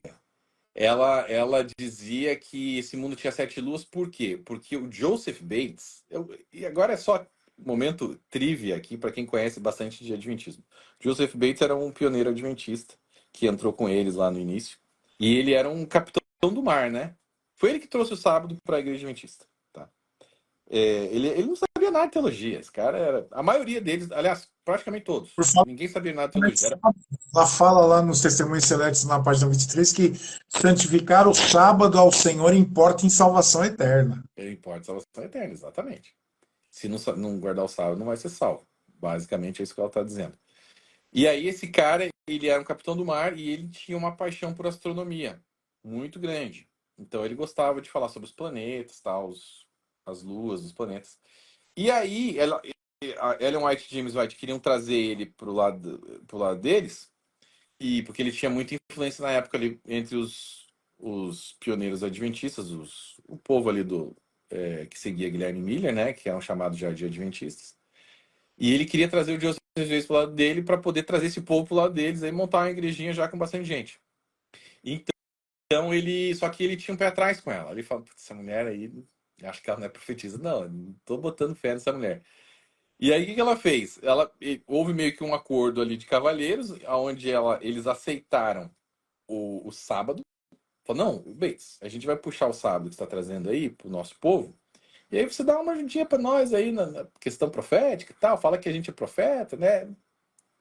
ela dizia que esse mundo tinha sete luas, por quê? Porque o Joseph Bates, e agora é só momento trivia aqui para quem conhece bastante de Adventismo. Joseph Bates era um pioneiro adventista que entrou com eles lá no início, e ele era um capitão do mar, né? Foi ele que trouxe o sábado para a igreja adventista, tá? Ele não sabia nada de teologia, esse cara era... A maioria deles, aliás, praticamente todos, Por favor, ninguém sabia nada de teologia. ela fala lá nos Testemunhos Selectos, na página 23, que santificar o sábado ao Senhor importa em salvação eterna. Ele importa salvação eterna, exatamente. Se não guardar o sábado, não vai ser salvo. Basicamente é isso que ela está dizendo. E aí esse cara, ele era um capitão do mar e ele tinha uma paixão por astronomia muito grande. Então ele gostava de falar sobre os planetas, tal, as luas, os planetas. E aí a Ellen White e James White queriam trazer ele pro lado deles, e porque ele tinha muita influência na época ali entre os pioneiros adventistas, o povo ali que seguia Guilherme Miller, né, que eram chamados já de adventistas. E ele queria trazer o Joseph Bates pro lado dele para poder trazer esse povo pro lado deles e montar uma igrejinha já com bastante gente. Então só que ele tinha um pé atrás com ela. Ele falou: essa mulher aí, acho que ela não é profetisa. Não, não tô botando fé nessa mulher. E aí o que ela fez? Houve meio que um acordo ali de cavalheiros, onde eles aceitaram o sábado. Falou: não, Bates, a gente vai puxar o sábado que você está trazendo aí pro nosso povo. E aí você dá uma ajudinha para nós aí na questão profética e tal, fala que a gente é profeta, né?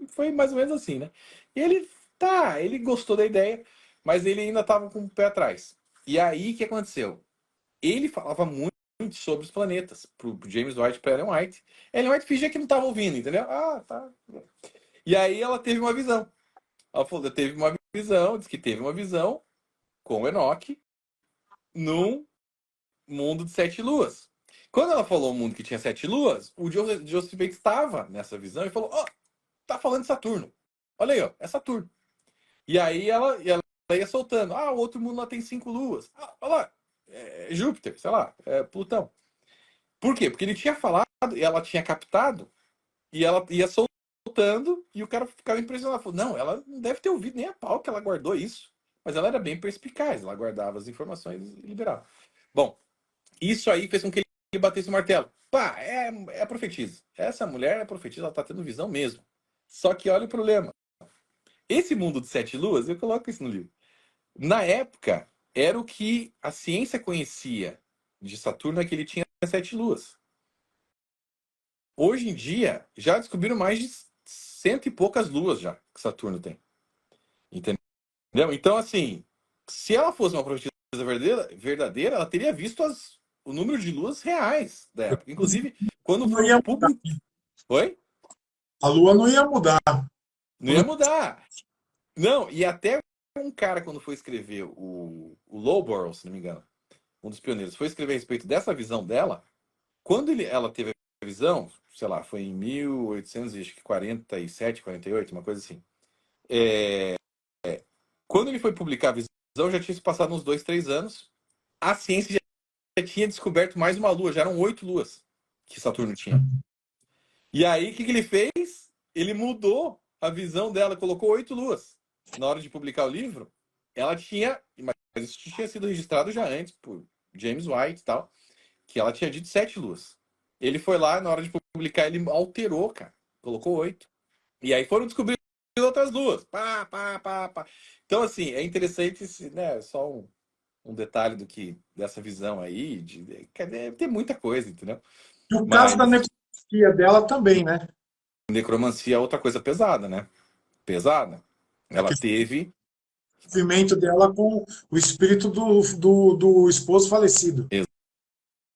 Foi mais ou menos assim, né? E ele gostou da ideia, mas ele ainda estava com o pé atrás. E aí o que aconteceu? Ele falava muito sobre os planetas pro James White e pra Ellen White. Ellen White fingia que não estava ouvindo, entendeu? Ah, tá. E aí ela teve uma visão. Ela falou: teve uma visão, disse que teve uma visão com Enoque num mundo de sete luas. Quando ela falou o mundo que tinha sete luas, o Joseph Bates estava nessa visão e falou: ó, tá falando de Saturno. Olha aí, ó, é Saturno. E aí ela ia soltando: ah, o outro mundo lá tem cinco luas. Ah, olha lá, Júpiter, sei lá, Plutão. Por quê? Porque ele tinha falado, e ela tinha captado, e ela ia soltando, e o cara ficava impressionado. Falou, não, ela não deve ter ouvido nem a pau que ela guardou isso. Mas ela era bem perspicaz, ela guardava as informações e liberava. Bom, isso aí fez com que ele batesse o martelo. Pá, é a profetisa. Essa mulher é profetisa, ela tá tendo visão mesmo. Só que olha o problema. Esse mundo de sete luas, eu coloco isso no livro. Na época, era o que a ciência conhecia de Saturno, é que ele tinha sete luas. Hoje em dia, já descobriram mais de cento e poucas luas já que Saturno tem. Entendeu? Então, assim, se ela fosse uma profetisa verdadeira, ela teria visto o número de luas reais da época. Inclusive, quando Não foram ia mudar. publicadas. Oi? A Lua não ia mudar. Não ia mudar. Não, e até um cara, quando foi escrever o Lowborough, se não me engano, um dos pioneiros, foi escrever a respeito dessa visão dela, quando ela teve a visão, sei lá, foi em 1847, 48, uma coisa assim. Quando ele foi publicar a visão, já tinha se passado uns 2, 3 anos. A ciência já tinha descoberto mais uma lua, já eram 8 luas que Saturno tinha. E aí, o que ele fez? Ele mudou a visão dela, colocou 8 luas. Na hora de publicar o livro, ela tinha, mas isso tinha sido registrado já antes, por James White e tal, que ela tinha dito 7 luas. Ele foi lá, na hora de publicar, ele alterou, cara. Colocou 8. E aí foram descobrir outras luas. Pá, pá, pá, pá. Então, assim, é interessante, né? Só um detalhe dessa visão aí. Tem muita coisa, entendeu? E o caso da Mas necromancia dela também, né? necromancia é outra coisa pesada, né? Pesada. A Ela teve. envolvimento dela com o espírito do esposo falecido.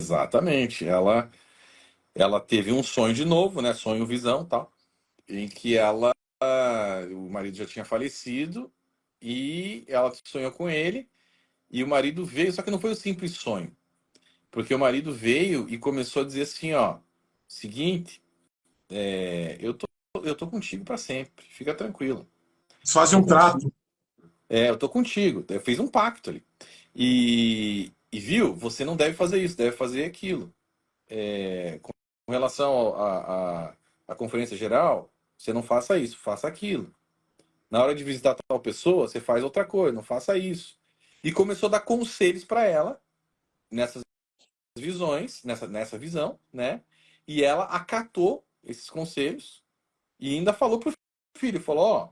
Exatamente. Ela teve um sonho de novo, né? Sonho, visão, tal, em que o marido já tinha falecido e ela sonhou com ele e o marido veio, só que não foi um simples sonho, porque o marido veio e começou a dizer assim, ó, seguinte, eu tô contigo para sempre, fica tranquilo, Eles eu fazem tô um trato. contigo, eu tô contigo, eu fiz um pacto ali e viu, você não deve fazer isso, deve fazer aquilo. Com relação à conferência geral, você não faça isso, faça aquilo. Na hora de visitar tal pessoa, você faz outra coisa, não faça isso. E começou a dar conselhos para ela nessas visões, nessa visão, né? E ela acatou esses conselhos e ainda falou pro filho, falou, ó,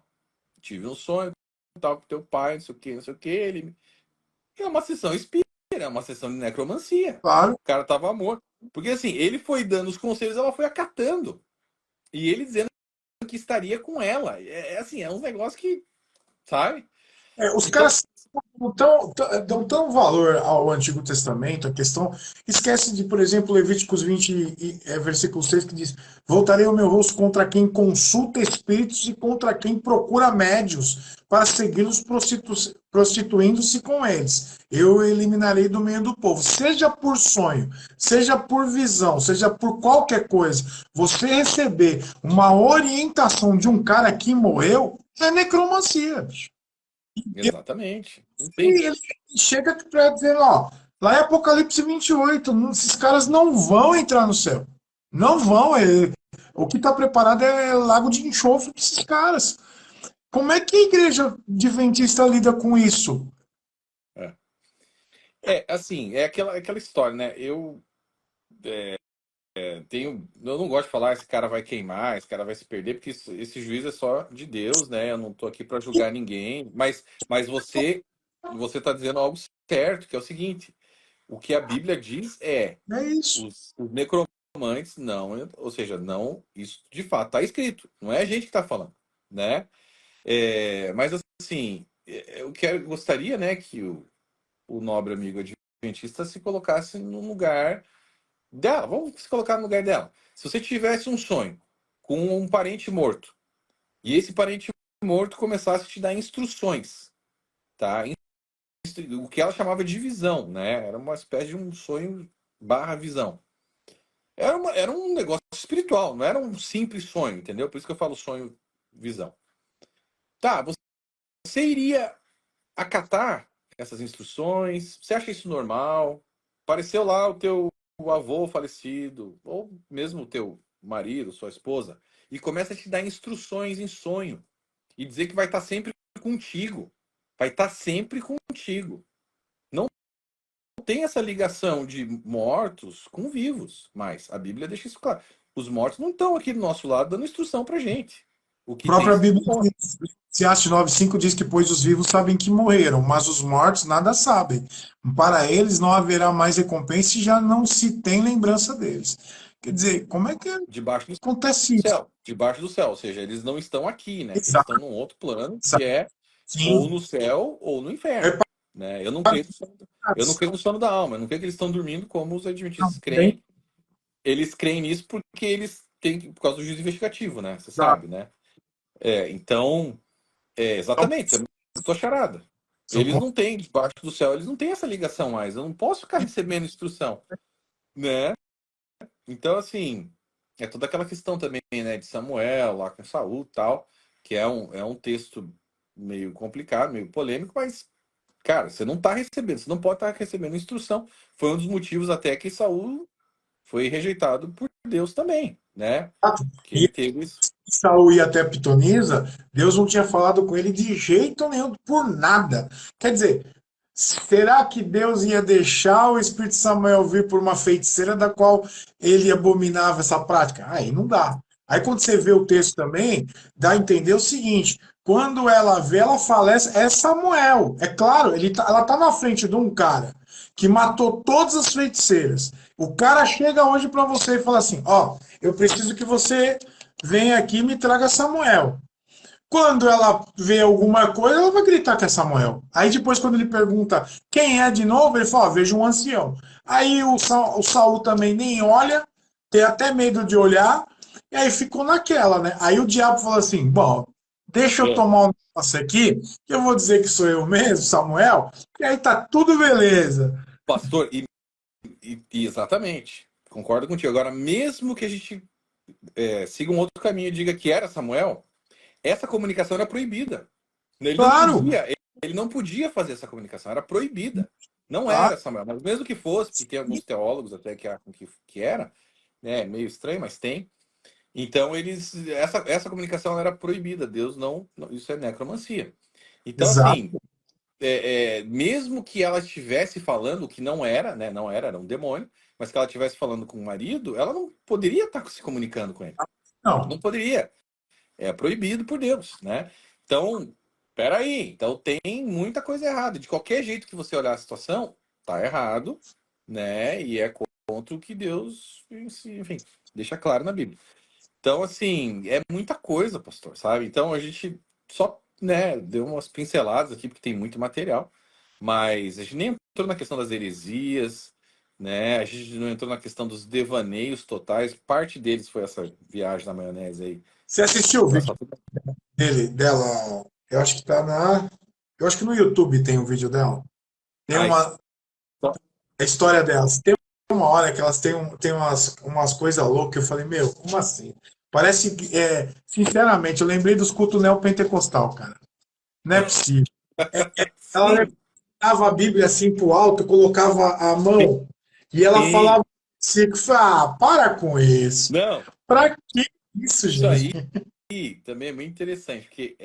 tive um sonho, tal, com teu pai, não sei o que, não sei o que. É uma sessão espírita, é uma sessão de necromancia. Claro. O cara tava morto. Porque assim, ele foi dando os conselhos, ela foi acatando. E ele dizendo que estaria com ela. Assim, é um negócio que, sabe? Os Então, caras dão tão valor ao Antigo Testamento, a questão. Esquece de, por exemplo, Levíticos 20, versículo 6, que diz: Voltarei o meu rosto contra quem consulta espíritos e contra quem procura médios para segui-los prostituindo-se com eles. Eu eliminarei do meio do povo. Seja por sonho, seja por visão, seja por qualquer coisa, você receber uma orientação de um cara que morreu, é necromancia, bicho. exatamente. Sim. E ele chega para dizer, ó, lá em Apocalipse 28, esses caras não vão entrar no céu. Não vão. O que está preparado é lago de enxofre para esses caras. Como é que a igreja adventista lida com isso? É. Assim, é aquela história, né? Eu não gosto de falar esse cara vai queimar, esse cara vai se perder, porque esse juízo é só de Deus, né? Eu não tô aqui para julgar ninguém, mas você tá dizendo algo certo, que é o seguinte, o que a Bíblia diz É isso. os necromantes não, ou seja, não, isso de fato está escrito, não é a gente que está falando, né? Mas assim, gostaria, né, que o nobre amigo adventista se colocasse no lugar dela. Vamos se colocar no lugar dela. Se você tivesse um sonho com um parente morto e esse parente morto começasse a te dar instruções, tá? O que ela chamava de visão, né? Era uma espécie de um sonho barra visão. Era um negócio espiritual, não era um simples sonho, entendeu? Por isso que eu falo sonho, visão. Tá, você iria acatar essas instruções? Você acha isso normal? Apareceu lá o teu avô falecido, ou mesmo o teu marido, sua esposa, e começa a te dar instruções em sonho e dizer que vai estar sempre contigo. Vai estar sempre contigo. Não tem essa ligação de mortos com vivos, mas a Bíblia deixa isso claro. Os mortos não estão aqui do nosso lado dando instrução pra gente. O A que tem própria são Bíblia, os mortos. Eclesiastes 9:5 diz que, pois os vivos sabem que morreram, mas os mortos nada sabem. Para eles não haverá mais recompensa e já não se tem lembrança deles. Quer dizer, como é que Debaixo do acontece isso? céu. Debaixo do céu. Ou seja, eles não estão aqui, né? Eles Exato, estão num outro plano que é ou sim. no céu ou no inferno. Reparados, Né? Eu não creio no sono da alma. Eu não creio que eles estão dormindo como os adventistas também. creem. Eles creem nisso porque eles têm, por causa do juízo investigativo, né? Você Exato. sabe, né? Então, São, exatamente, você tua charada. são, Eles não têm, debaixo do céu, eles não têm essa ligação mais. Eu não posso ficar recebendo instrução, né? Então, assim, é toda aquela questão também, né, de Samuel lá com Saul e tal, que é um texto meio complicado, meio polêmico, mas, cara, você não tá recebendo, você não pode estar recebendo instrução. Foi um dos motivos até que Saul foi rejeitado por Deus também, né? Que e ele teve isso. Saul ia até Pitonisa, Deus não tinha falado com ele de jeito nenhum, por nada. Quer dizer, será que Deus ia deixar o Espírito Samuel vir por uma feiticeira da qual ele abominava essa prática? Aí não dá. Aí quando você vê o texto também, dá a entender o seguinte: quando ela vê, ela falece, é Samuel. É claro, ela está na frente de um cara que matou todas as feiticeiras. O cara chega hoje para você e fala assim: ó, eu preciso que você venha aqui e me traga Samuel. Quando ela vê alguma coisa, ela vai gritar que é Samuel. Aí depois, quando ele pergunta quem é de novo, ele fala: vejo um ancião. Aí o Saul também nem olha, tem até medo de olhar, e aí ficou naquela, né? Aí o diabo falou assim: bom, deixa eu É, tomar um negócio aqui, que eu vou dizer que sou eu mesmo, Samuel, e aí tá tudo beleza. pastor, e exatamente, concordo contigo. Agora, mesmo que a gente siga um outro caminho e diga que era Samuel, essa comunicação era proibida. Ele não Claro, podia, ele não podia fazer essa comunicação, era proibida. Não tá? era Samuel, mas mesmo que fosse, porque tem alguns teólogos até que acham que era, né, meio estranho, mas tem. Então essa comunicação era proibida. Deus isso é necromancia. Então Exato, assim, mesmo que ela estivesse falando que não era, né, não era, era um demônio, mas que ela estivesse falando com o marido, ela não poderia estar se comunicando com ele. não, Não poderia. É proibido por Deus, né? Então, peraí. Então tem muita coisa errada. De qualquer jeito que você olhar a situação, tá errado, né? E é contra o que Deus, enfim, deixa claro na Bíblia. Então, assim, é muita coisa, pastor, sabe? Então a gente só, né, deu umas pinceladas aqui, porque tem muito material, mas a gente nem entrou na questão das heresias, né? A gente não entrou na questão dos devaneios totais. Parte deles foi essa viagem na maionese aí. você assistiu o Tá vídeo só dela? Eu acho que tá na. Eu acho que no YouTube tem um vídeo dela. Tem Ah, uma. A história delas. Tem uma hora que elas têm, têm umas coisas loucas que eu falei, meu, como assim? Parece que, sinceramente, eu lembrei dos cultos neopentecostal, cara. Não é possível. Ela sim, levantava a Bíblia assim pro alto, colocava a mão e ela sim. falava assim, para com isso. Não, Pra que isso, isso gente? aí também é muito interessante, porque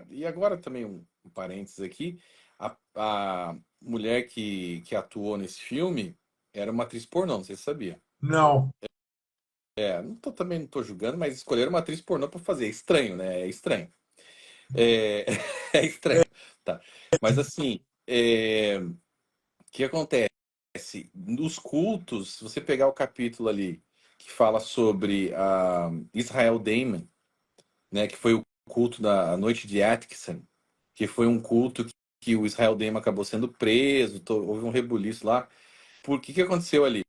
e agora também um parênteses aqui, a mulher que atuou nesse filme era uma atriz pornô, não sei se você sabia. Não. Também não tô julgando, mas escolheram uma atriz pornô pra fazer. É estranho, né? É estranho. É, é estranho, tá? Mas assim, o que acontece? Nos cultos, se você pegar o capítulo ali que fala sobre a Israel Daimon, né, que foi o culto da noite de Atkinson, que foi um culto que o Israel Daimon acabou sendo preso, houve um rebuliço lá. Por que aconteceu ali?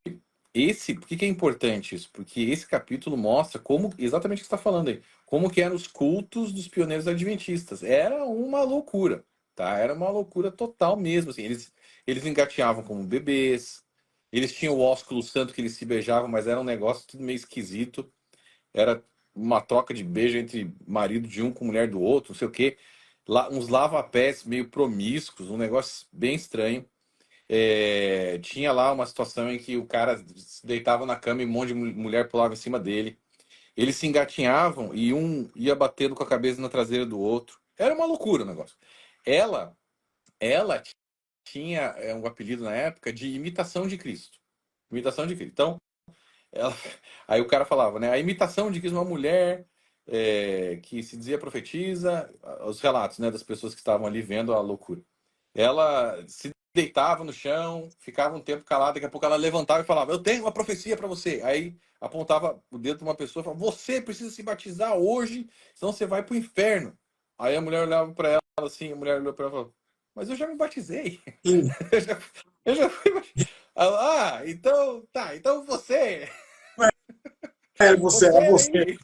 Por que é importante isso? Porque esse capítulo mostra como, exatamente o que você está falando aí, como que eram os cultos dos pioneiros adventistas. Era uma loucura, tá? Era uma loucura total mesmo, assim. Eles engateavam como bebês, eles tinham o ósculo santo que eles se beijavam, mas era um negócio tudo meio esquisito. Era uma troca de beijo entre marido de um com mulher do outro, não sei o quê. uns lava-pés meio promíscuos, um negócio bem estranho. Tinha lá uma situação em que o cara se deitava na cama e um monte de mulher pulava em cima dele. Eles se engatinhavam e um ia batendo com a cabeça na traseira do outro. Era uma loucura o negócio. Ela tinha um apelido na época de imitação de Cristo. Imitação de Cristo. Então, ela, aí o cara falava, né? A imitação de Cristo, uma mulher que se dizia profetisa, os relatos, né, das pessoas que estavam ali vendo a loucura. Ela se deitava no chão, ficava um tempo calada, daqui a pouco ela levantava e falava: Eu tenho uma profecia para você. Aí apontava o dedo de uma pessoa e falava: Você precisa se batizar hoje, senão você vai para o inferno. Aí a mulher olhava para ela assim, a mulher olhou para ela e falou: Mas eu já me batizei. E, Eu já fui. Então tá, então você. você, Você é você. aí.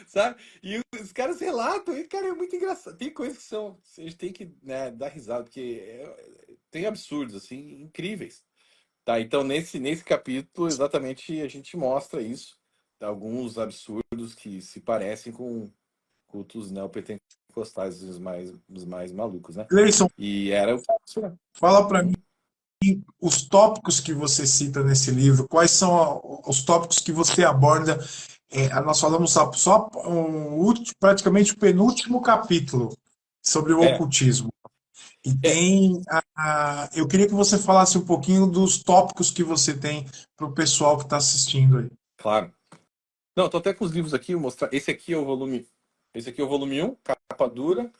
Sabe? E os caras relatam, e, cara, é muito engraçado. Tem coisas que são. A gente tem que, né, dar risada, porque tem absurdos, assim, incríveis. Tá, então nesse capítulo, exatamente, a gente mostra isso. Alguns absurdos que se parecem com cultos neopentecostais, os mais malucos, né? Gleison, E era o. fala para mim Hum? os tópicos que você cita nesse livro, quais são os tópicos que você aborda. Nós falamos só praticamente o penúltimo capítulo sobre o É, ocultismo. E é, tem eu queria que você falasse um pouquinho dos tópicos que você tem para o pessoal que está assistindo aí. claro. Não, tô até com os livros aqui, vou mostrar. Esse aqui é o volume. Esse aqui é o volume 1, capa dura.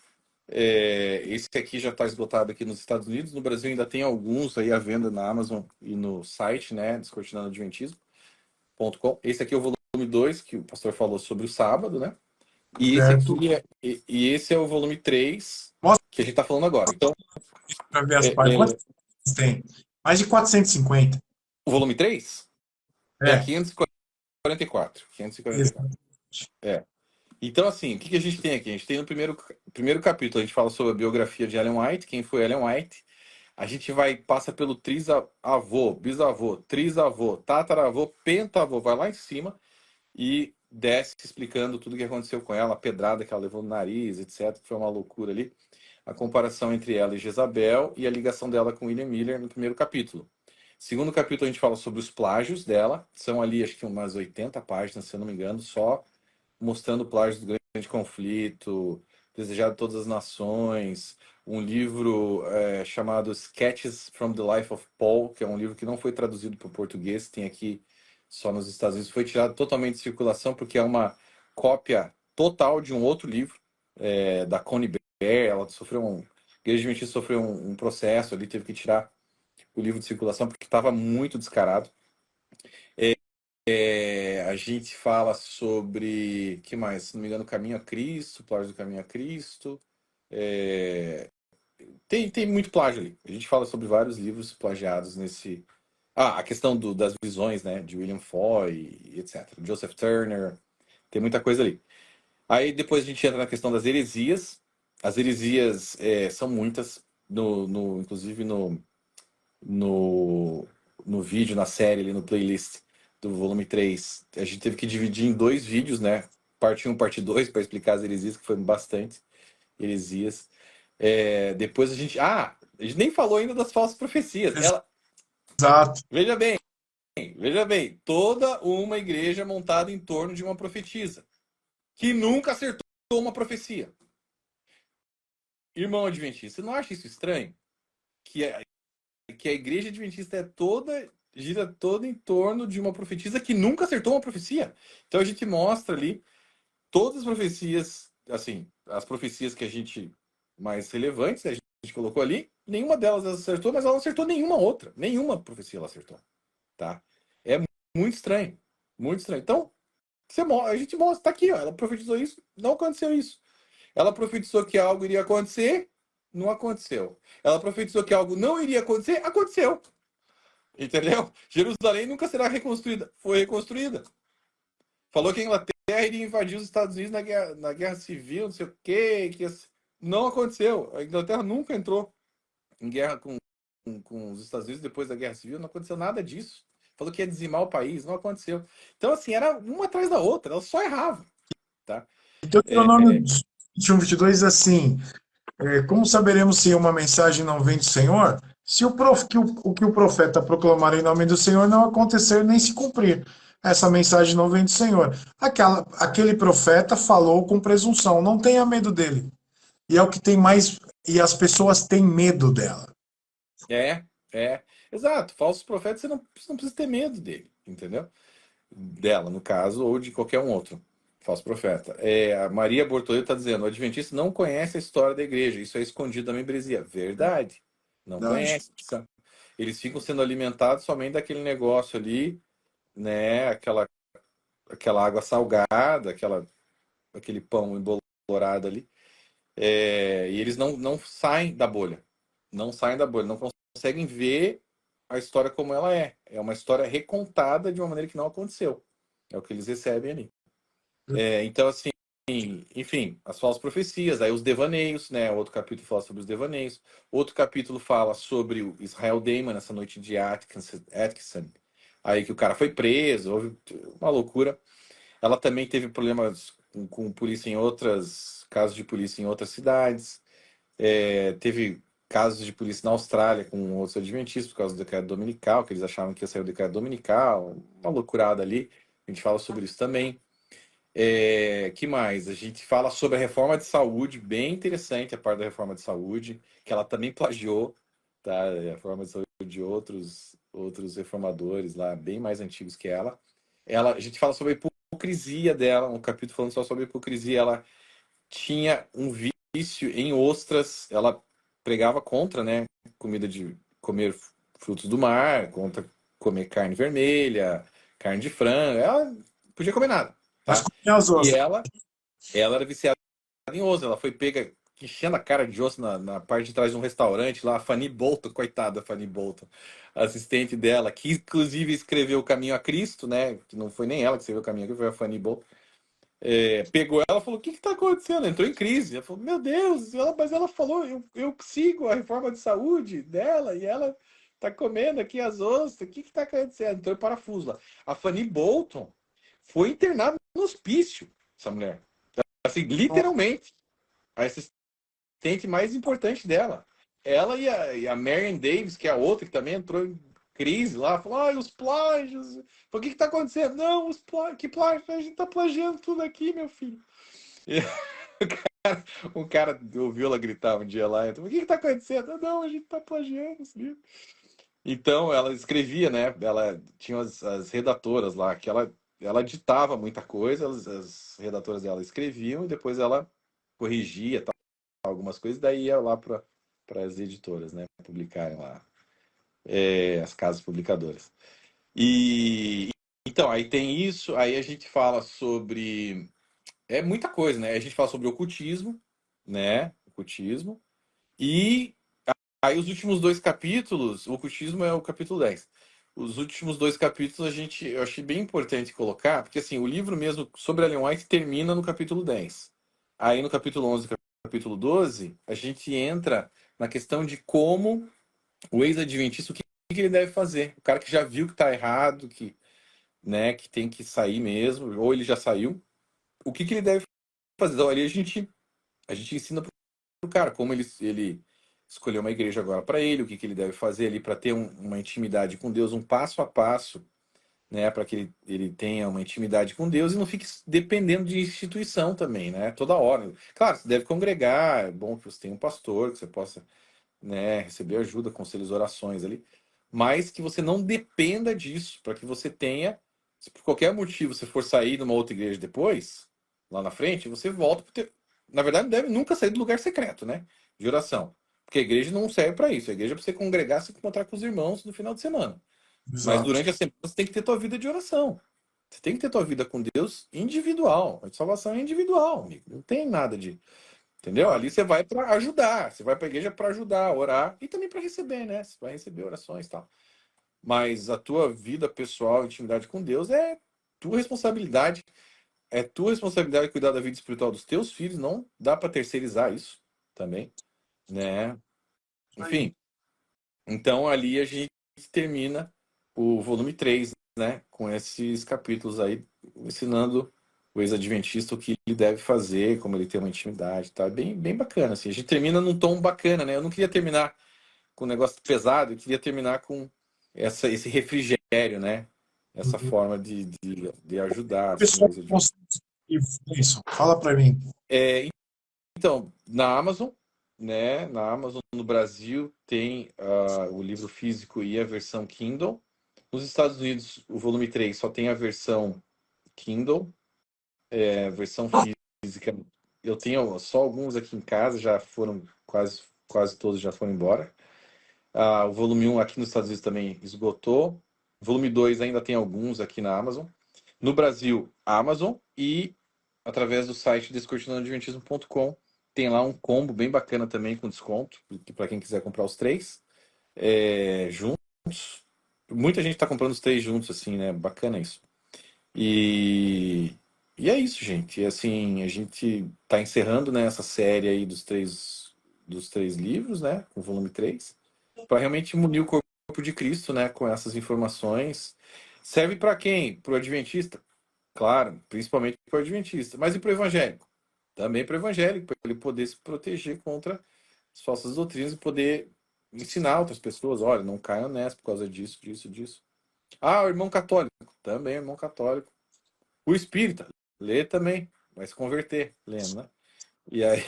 Esse aqui já está esgotado aqui nos Estados Unidos. No Brasil ainda tem alguns aí à venda na Amazon e no site, né? Descortinandoadventismo.com. Esse aqui é o volume 2 que o pastor falou sobre o sábado, né? E esse Certo? aqui esse é o volume 3 Mostra que a gente está falando agora. Então, para ver as é, páginas. é, Quantas tem? Mais de 450. o volume 3 é É, 544. 544. exato. É. Então, assim, o que a gente tem aqui? A gente tem no primeiro capítulo, a gente fala sobre a biografia de Ellen White, quem foi Ellen White. A gente passa pelo trisavô, bisavô, trisavô, tataravô, pentavô, vai lá em cima e desce explicando tudo o que aconteceu com ela, a pedrada que ela levou no nariz, etc. Foi uma loucura ali. A comparação entre ela e Jezabel e a ligação dela com William Miller no primeiro capítulo. Segundo capítulo, a gente fala sobre os plágios dela. São ali, acho que umas 80 páginas, se eu não me engano, só mostrando plágios do grande conflito, Desejado de Todas as Nações, um livro chamado Sketches from the Life of Paul, que é um livro que não foi traduzido para o português, tem aqui só nos Estados Unidos, foi tirado totalmente de circulação porque é uma cópia total de um outro livro, da Connie Bear. Ela sofreu a Igreja Adventista sofreu um processo ali, teve que tirar o livro de circulação porque estava muito descarado. A gente fala sobre, que mais? Se não me engano, Caminho a Cristo, Plágio do Caminho a Cristo. É, tem muito plágio ali. A gente fala sobre vários livros plagiados nesse. A questão das visões, né? De William Foy, etc. Joseph Turner. Tem muita coisa ali. Aí depois a gente entra na questão das heresias. As heresias são muitas. Inclusive no, no vídeo, na série, ali no playlist do volume 3, a gente teve que dividir em dois vídeos, né? Parte 1, parte 2, para explicar as heresias, que foi bastante heresias. Depois a gente nem falou ainda das falsas profecias. Exato. Veja bem, toda uma igreja montada em torno de uma profetisa, que nunca acertou uma profecia. Irmão adventista, você não acha isso estranho? Que a igreja adventista gira toda em torno de uma profetisa que nunca acertou uma profecia. Então a gente mostra ali todas as profecias, assim, as profecias que a gente mais relevantes, a gente colocou ali, nenhuma delas acertou, mas ela não acertou nenhuma outra. Nenhuma profecia ela acertou, tá? É muito estranho, muito estranho. Então, a gente mostra, tá aqui, ó, ela profetizou isso, não aconteceu isso. Ela profetizou que algo iria acontecer, não aconteceu. Ela profetizou que algo não iria acontecer, aconteceu. Entendeu? Jerusalém nunca será reconstruída. Foi reconstruída. Falou que a Inglaterra iria invadir os Estados Unidos na guerra civil, não sei o quê. Não aconteceu. A Inglaterra nunca entrou em guerra com os Estados Unidos depois da guerra civil. Não aconteceu nada disso. Falou que ia dizimar o país. Não aconteceu. Então, assim, era uma atrás da outra. Ela só errava. Tá? Deuteronômio 21, 22 diz assim, como saberemos se uma mensagem não vem do Senhor? Se o que o profeta proclamar em nome do Senhor não acontecer nem se cumprir. Essa mensagem não vem do Senhor. Aquele profeta falou com presunção, não tenha medo dele. E é o que tem mais. E as pessoas têm medo dela. É, exato. Falsos profetas, você não precisa ter medo dele, entendeu? Dela, no caso, ou de qualquer um outro falso profeta. A Maria Bortoleto está dizendo: o adventista não conhece a história da igreja, isso é escondido da membresia. Verdade, não Verdade. conhece. Eles ficam sendo alimentados somente daquele negócio ali, né? Aquela água salgada, aquele pão embolorado ali. E eles não saem da bolha. Não saem da bolha, não conseguem ver a história como ela é. É uma história recontada de uma maneira que não aconteceu. É o que eles recebem ali. Então, assim, enfim, as falsas profecias, aí os devaneios, né? Outro capítulo fala sobre os devaneios. Outro capítulo fala sobre o Israel Daymon, nessa noite de Atkinson. Aí que o cara foi preso, houve uma loucura. Ela também teve problemas com polícia em casos de polícia em outras cidades. Teve casos de polícia na Austrália com outros adventistas por causa do decreto dominical, que eles achavam que ia sair o decreto dominical, uma loucurada ali. A gente fala sobre isso também. Que mais? A gente fala sobre a reforma de saúde, bem interessante a parte da reforma de saúde, que ela também plagiou, tá? A reforma de saúde de outros reformadores lá, bem mais antigos que ela. A gente fala sobre a hipocrisia dela, um capítulo falando só sobre a hipocrisia. Ela tinha um vício em ostras, ela pregava contra, né? Comida de comer frutos do mar, contra comer carne vermelha, carne de frango. Ela não podia comer nada, Mas tá? com as E ostras. ela era viciada em ostra. Ela foi pega enchendo a cara de osso na parte de trás de um restaurante lá. A Fanny Bolton, coitada da Fanny Bolton, assistente dela, que inclusive escreveu O Caminho a Cristo, né? Que não foi nem ela que escreveu O Caminho a Cristo, foi a Fanny Bolton. Pegou ela e falou: o que está acontecendo? Entrou em crise. Ela falou: meu Deus, mas ela falou: eu sigo a reforma de saúde dela e ela tá comendo aqui as ostras. O que está acontecendo? Entrou em parafuso lá. A Fanny Bolton foi internada no hospício, essa mulher. Assim, literalmente, a assistente mais importante dela. Ela e a Marion Davis, que é a outra, que também entrou em crise lá, falou: ah, os plágios. Falou, o que está acontecendo? Não, que plágio? A gente está plagiando tudo aqui, meu filho. E um cara ouviu ela gritar um dia lá, então, o que está acontecendo? Não, a gente está plagiando esse livro. Então, ela escrevia, né? Ela tinha as redatoras lá, que ela ditava muita coisa, as redatoras dela escreviam e depois ela corrigia tal, algumas coisas, daí ia lá para as editoras, né? Publicarem lá, as casas publicadoras. E então, aí tem isso, aí a gente fala sobre. Muita coisa, né? A gente fala sobre ocultismo, né? Ocultismo. E aí os últimos dois capítulos, o ocultismo é o capítulo 10. Os últimos dois capítulos eu achei bem importante colocar, porque assim, o livro mesmo sobre Ellen White termina no capítulo 10. Aí no capítulo 11 e capítulo 12, a gente entra na questão de como o ex-adventista, o que ele deve fazer. O cara que já viu que está errado, né, que tem que sair mesmo, ou ele já saiu, o que ele deve fazer. Então ali a gente ensina pro cara como ele escolheu uma igreja agora para ele, o que ele deve fazer ali para ter uma intimidade com Deus, um passo a passo, né, para que ele tenha uma intimidade com Deus e não fique dependendo de instituição também, né, toda hora. Claro, você deve congregar, é bom que você tenha um pastor, que você possa, né, receber ajuda, conselhos, orações ali, mas que você não dependa disso, para que você tenha, se por qualquer motivo você for sair de uma outra igreja depois, lá na frente, você volta pro na verdade, não deve nunca sair do lugar secreto, né? De oração. Porque a igreja não serve para isso. A igreja é para você congregar, se encontrar com os irmãos no final de semana. Mas Exato. durante a semana você tem que ter tua vida de oração. Você tem que ter tua vida com Deus individual. A salvação é individual, amigo. Não tem nada de. Entendeu? Ali você vai para ajudar. Você vai para a igreja para ajudar, orar e também para receber, né? Você vai receber orações e tal. Mas a tua vida pessoal, intimidade com Deus é tua responsabilidade. É tua responsabilidade cuidar da vida espiritual dos teus filhos. Não dá para terceirizar isso também, né? Aí. Enfim, então ali a gente termina o volume 3, né? Com esses capítulos aí, ensinando o ex-adventista o que ele deve fazer, como ele tem uma intimidade, tá? Bem bacana, assim. A gente termina num tom bacana, né? Eu não queria terminar com um negócio pesado, eu queria terminar com esse refrigério, né? Essa forma de ajudar, assim, o Pessoal, ex-adventista. isso, fala para mim. É, então, na Amazon, né? Na Amazon no Brasil tem o livro físico e a versão Kindle. Nos Estados Unidos, o volume 3 só tem a versão Kindle, versão física. Eu tenho só alguns aqui em casa, já foram quase todos já foram embora. O volume 1 aqui nos Estados Unidos também esgotou. Volume 2 ainda tem alguns aqui na Amazon. No Brasil, Amazon e através do site descortinandoadventismo.com tem lá um combo bem bacana também com desconto, para quem quiser comprar os três juntos. Muita gente está comprando os três juntos, assim, né? Bacana isso. E, e é isso, gente. E, assim, a gente está encerrando, né, essa série aí dos três livros, né? Com o volume 3 para realmente munir o corpo de Cristo, né? Com essas informações. Serve para quem? Para o adventista? Claro, principalmente para o adventista. Mas e para o evangélico? Também para o evangélico, para ele poder se proteger contra as falsas doutrinas e poder ensinar outras pessoas. Olha, não caiam nessa por causa disso, disso, disso. O irmão católico. Também irmão católico. O espírita. Lê também. Vai se converter lendo, né? E aí,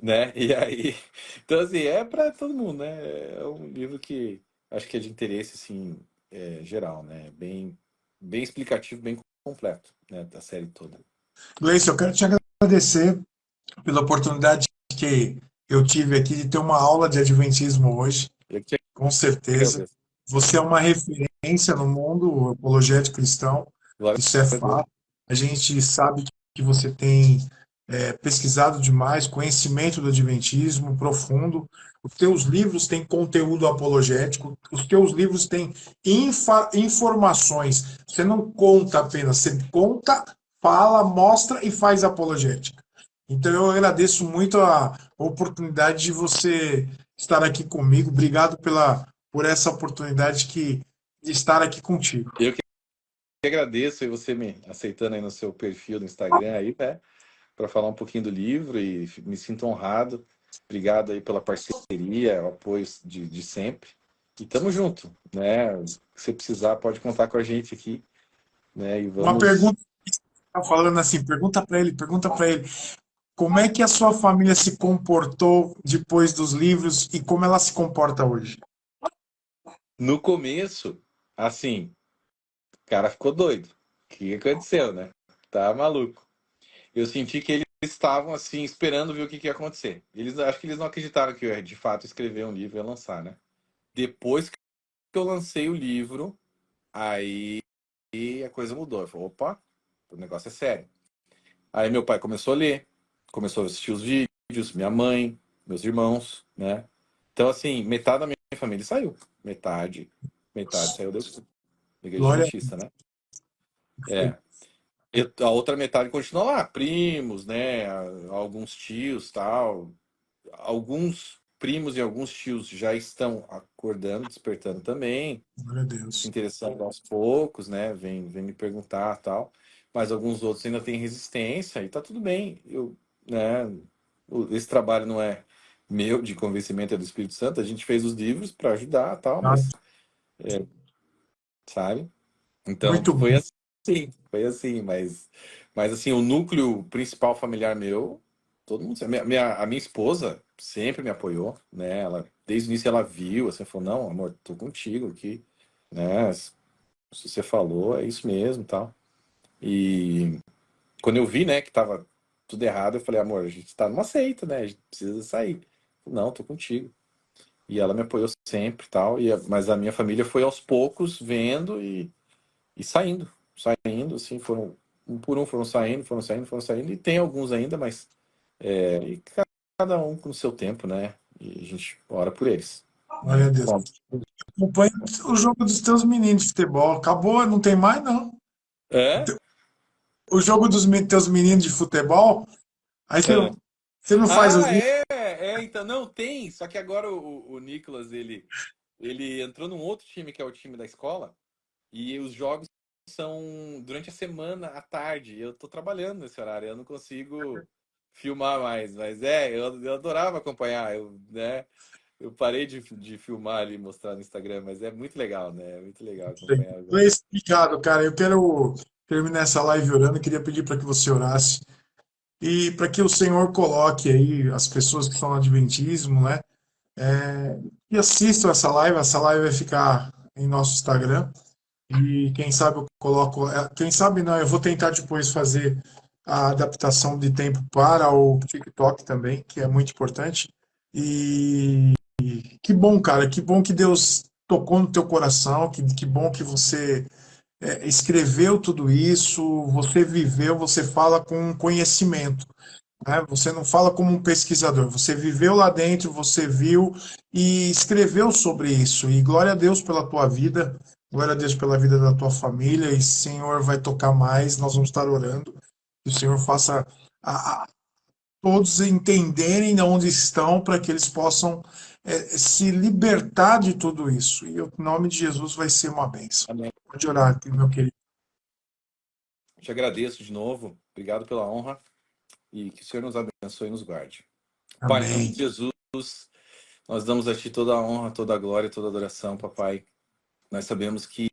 né? E aí, então assim, é para todo mundo, né? É um livro que acho que é de interesse assim, geral, né? Bem explicativo, bem completo, né? Da série toda. Gleice, eu quero te agradecer pela oportunidade que eu tive aqui de ter uma aula de Adventismo hoje, Eu que te com certeza. agradeço. Você é uma referência no mundo apologético cristão, Glória isso é a Deus. fato. A gente sabe que você tem pesquisado demais, conhecimento do Adventismo profundo. Os teus livros têm conteúdo apologético, os teus livros têm informações. Você não conta apenas, você conta, fala, mostra e faz apologética. Então eu agradeço muito a oportunidade de você estar aqui comigo. Obrigado por essa oportunidade de estar aqui contigo. Eu que agradeço e você me aceitando aí no seu perfil do Instagram aí, né? Para falar um pouquinho do livro e me sinto honrado. Obrigado aí pela parceria, o apoio de sempre. E tamo junto, né? Se você precisar, pode contar com a gente aqui, né? E Uma vamos. pergunta, tá falando assim, pergunta para ele, como é que a sua família se comportou depois dos livros e como ela se comporta hoje? No começo, assim, o cara ficou doido. O que aconteceu, né? Tá maluco. Eu senti que eles estavam assim esperando ver o que ia acontecer. Acho que eles não acreditaram que eu ia, de fato, escrever um livro e ia lançar, né? Depois que eu lancei o livro, aí a coisa mudou. Eu falei, opa, o negócio é sério. Aí meu pai começou a ler, começou a assistir os vídeos, minha mãe, meus irmãos, né? Então, assim, metade da minha família saiu. Metade saiu da igreja Glória adventista, né? a Deus. É. A outra metade continua lá, primos, né? Alguns tios, tal. Alguns primos e alguns tios já estão acordando, despertando também, Glória a se Deus. interessando aos poucos, né? Vem me perguntar, tal. Mas alguns outros ainda têm resistência e tá tudo bem. Né? Esse trabalho não é meu de convencimento, é do Espírito Santo. A gente fez os livros para ajudar, tal, Tá? mas sabe? Então Muito bom. foi assim, mas assim, o núcleo principal familiar meu, todo mundo sabe. A minha esposa sempre me apoiou, né? Ela, desde o início ela viu, assim, falou, não, amor, tô contigo aqui, né? Se você falou, é isso mesmo, tal. E quando eu vi, né, que tava tudo errado, eu falei, amor, a gente tá numa seita, né? A gente precisa sair. Não, tô contigo. E ela me apoiou sempre, tal. Mas a minha família foi aos poucos vendo e saindo, assim, foram um por um foram saindo, e tem alguns ainda, mas e cada um com o seu tempo, né? E a gente ora por eles, Glória né? a Deus. Bom, Acompanha o jogo dos teus meninos de futebol. Acabou, não tem mais, não. é? O jogo dos teus meninos de futebol, aí É. você não faz os vídeos. Então, não tem, só que agora o Nicolas, ele entrou num outro time, que é o time da escola, e os jogos são durante a semana, à tarde. Eu tô trabalhando nesse horário, eu não consigo filmar mais. Mas eu adorava acompanhar. Eu parei de filmar ali e mostrar no Instagram, mas é muito legal, né? É muito legal acompanhar. Gleice, obrigado, cara. Eu quero terminar essa live orando. Eu queria pedir para que você orasse e para que o Senhor coloque aí as pessoas que estão no Adventismo, né? E assistam essa live. Essa live vai ficar em nosso Instagram. E quem sabe eu coloco. Quem sabe não, eu vou tentar depois fazer a adaptação de tempo para o TikTok também, que é muito importante. E que bom, cara, que bom que Deus tocou no teu coração, que bom que você escreveu tudo isso, você viveu, você fala com conhecimento, né? Você não fala como um pesquisador, você viveu lá dentro, você viu e escreveu sobre isso. E glória a Deus pela tua vida, glória a Deus pela vida da tua família. E Senhor vai tocar mais, nós vamos estar orando. Que o Senhor faça todos entenderem onde estão para que eles possam se libertar de tudo isso. E o nome de Jesus vai ser uma bênção. Amém. Pode orar, meu querido. Te agradeço de novo. Obrigado pela honra e que o Senhor nos abençoe e nos guarde. Pai, em nome Amém. de Jesus, nós damos a Ti toda a honra, toda a glória, toda a adoração, papai. Nós sabemos que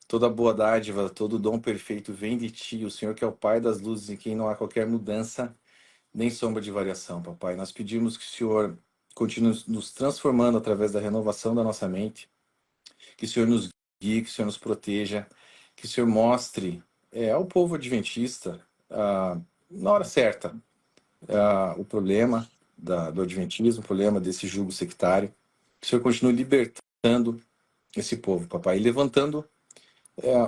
toda boa dádiva, todo dom perfeito vem de Ti, o Senhor que é o Pai das luzes, em quem não há qualquer mudança, nem sombra de variação, papai. Nós pedimos que o Senhor continue nos transformando através da renovação da nossa mente, que o Senhor nos guie, que o Senhor nos proteja, que o Senhor mostre ao povo adventista, na hora certa, o problema do adventismo, o problema desse jugo sectário. Que o Senhor continue libertando esse povo, papai, e levantando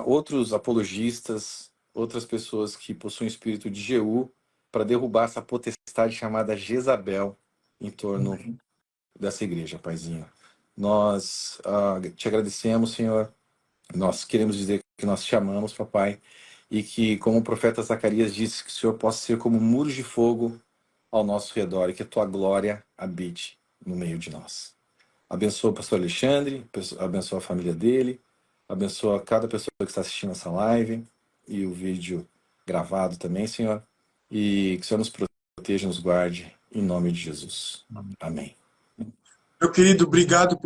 outros apologistas, outras pessoas que possuem espírito de Jeú, para derrubar essa potestade chamada Jezabel em torno dessa igreja, paizinho. Nós te agradecemos, Senhor. Nós queremos dizer que nós te amamos, papai, e que, como o profeta Zacarias disse, que o Senhor possa ser como muros de fogo ao nosso redor e que a tua glória habite no meio de nós. Abençoa o pastor Alexandre, abençoa a família dele, abençoa cada pessoa que está assistindo essa live e o vídeo gravado também, Senhor. E que o Senhor nos proteja, nos guarde, em nome de Jesus. Amém. Meu querido, obrigado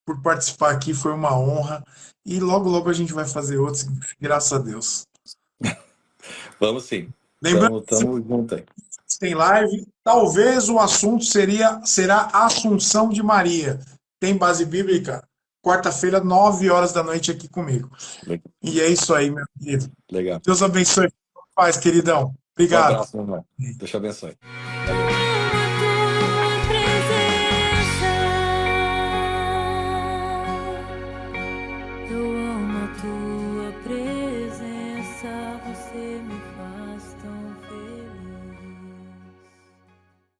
por participar aqui, foi uma honra. E logo, logo a gente vai fazer outros, graças a Deus. Vamos sim. Lembrando Tamo junto aí. que tem live, talvez o assunto será a Assunção de Maria. Tem base bíblica? Quarta-feira, 9 horas da noite aqui comigo. Legal. E é isso aí, meu querido. Legal. Deus abençoe. Paz, queridão. Um Obrigado. abraço, meu irmão. Deus te abençoe. Valeu.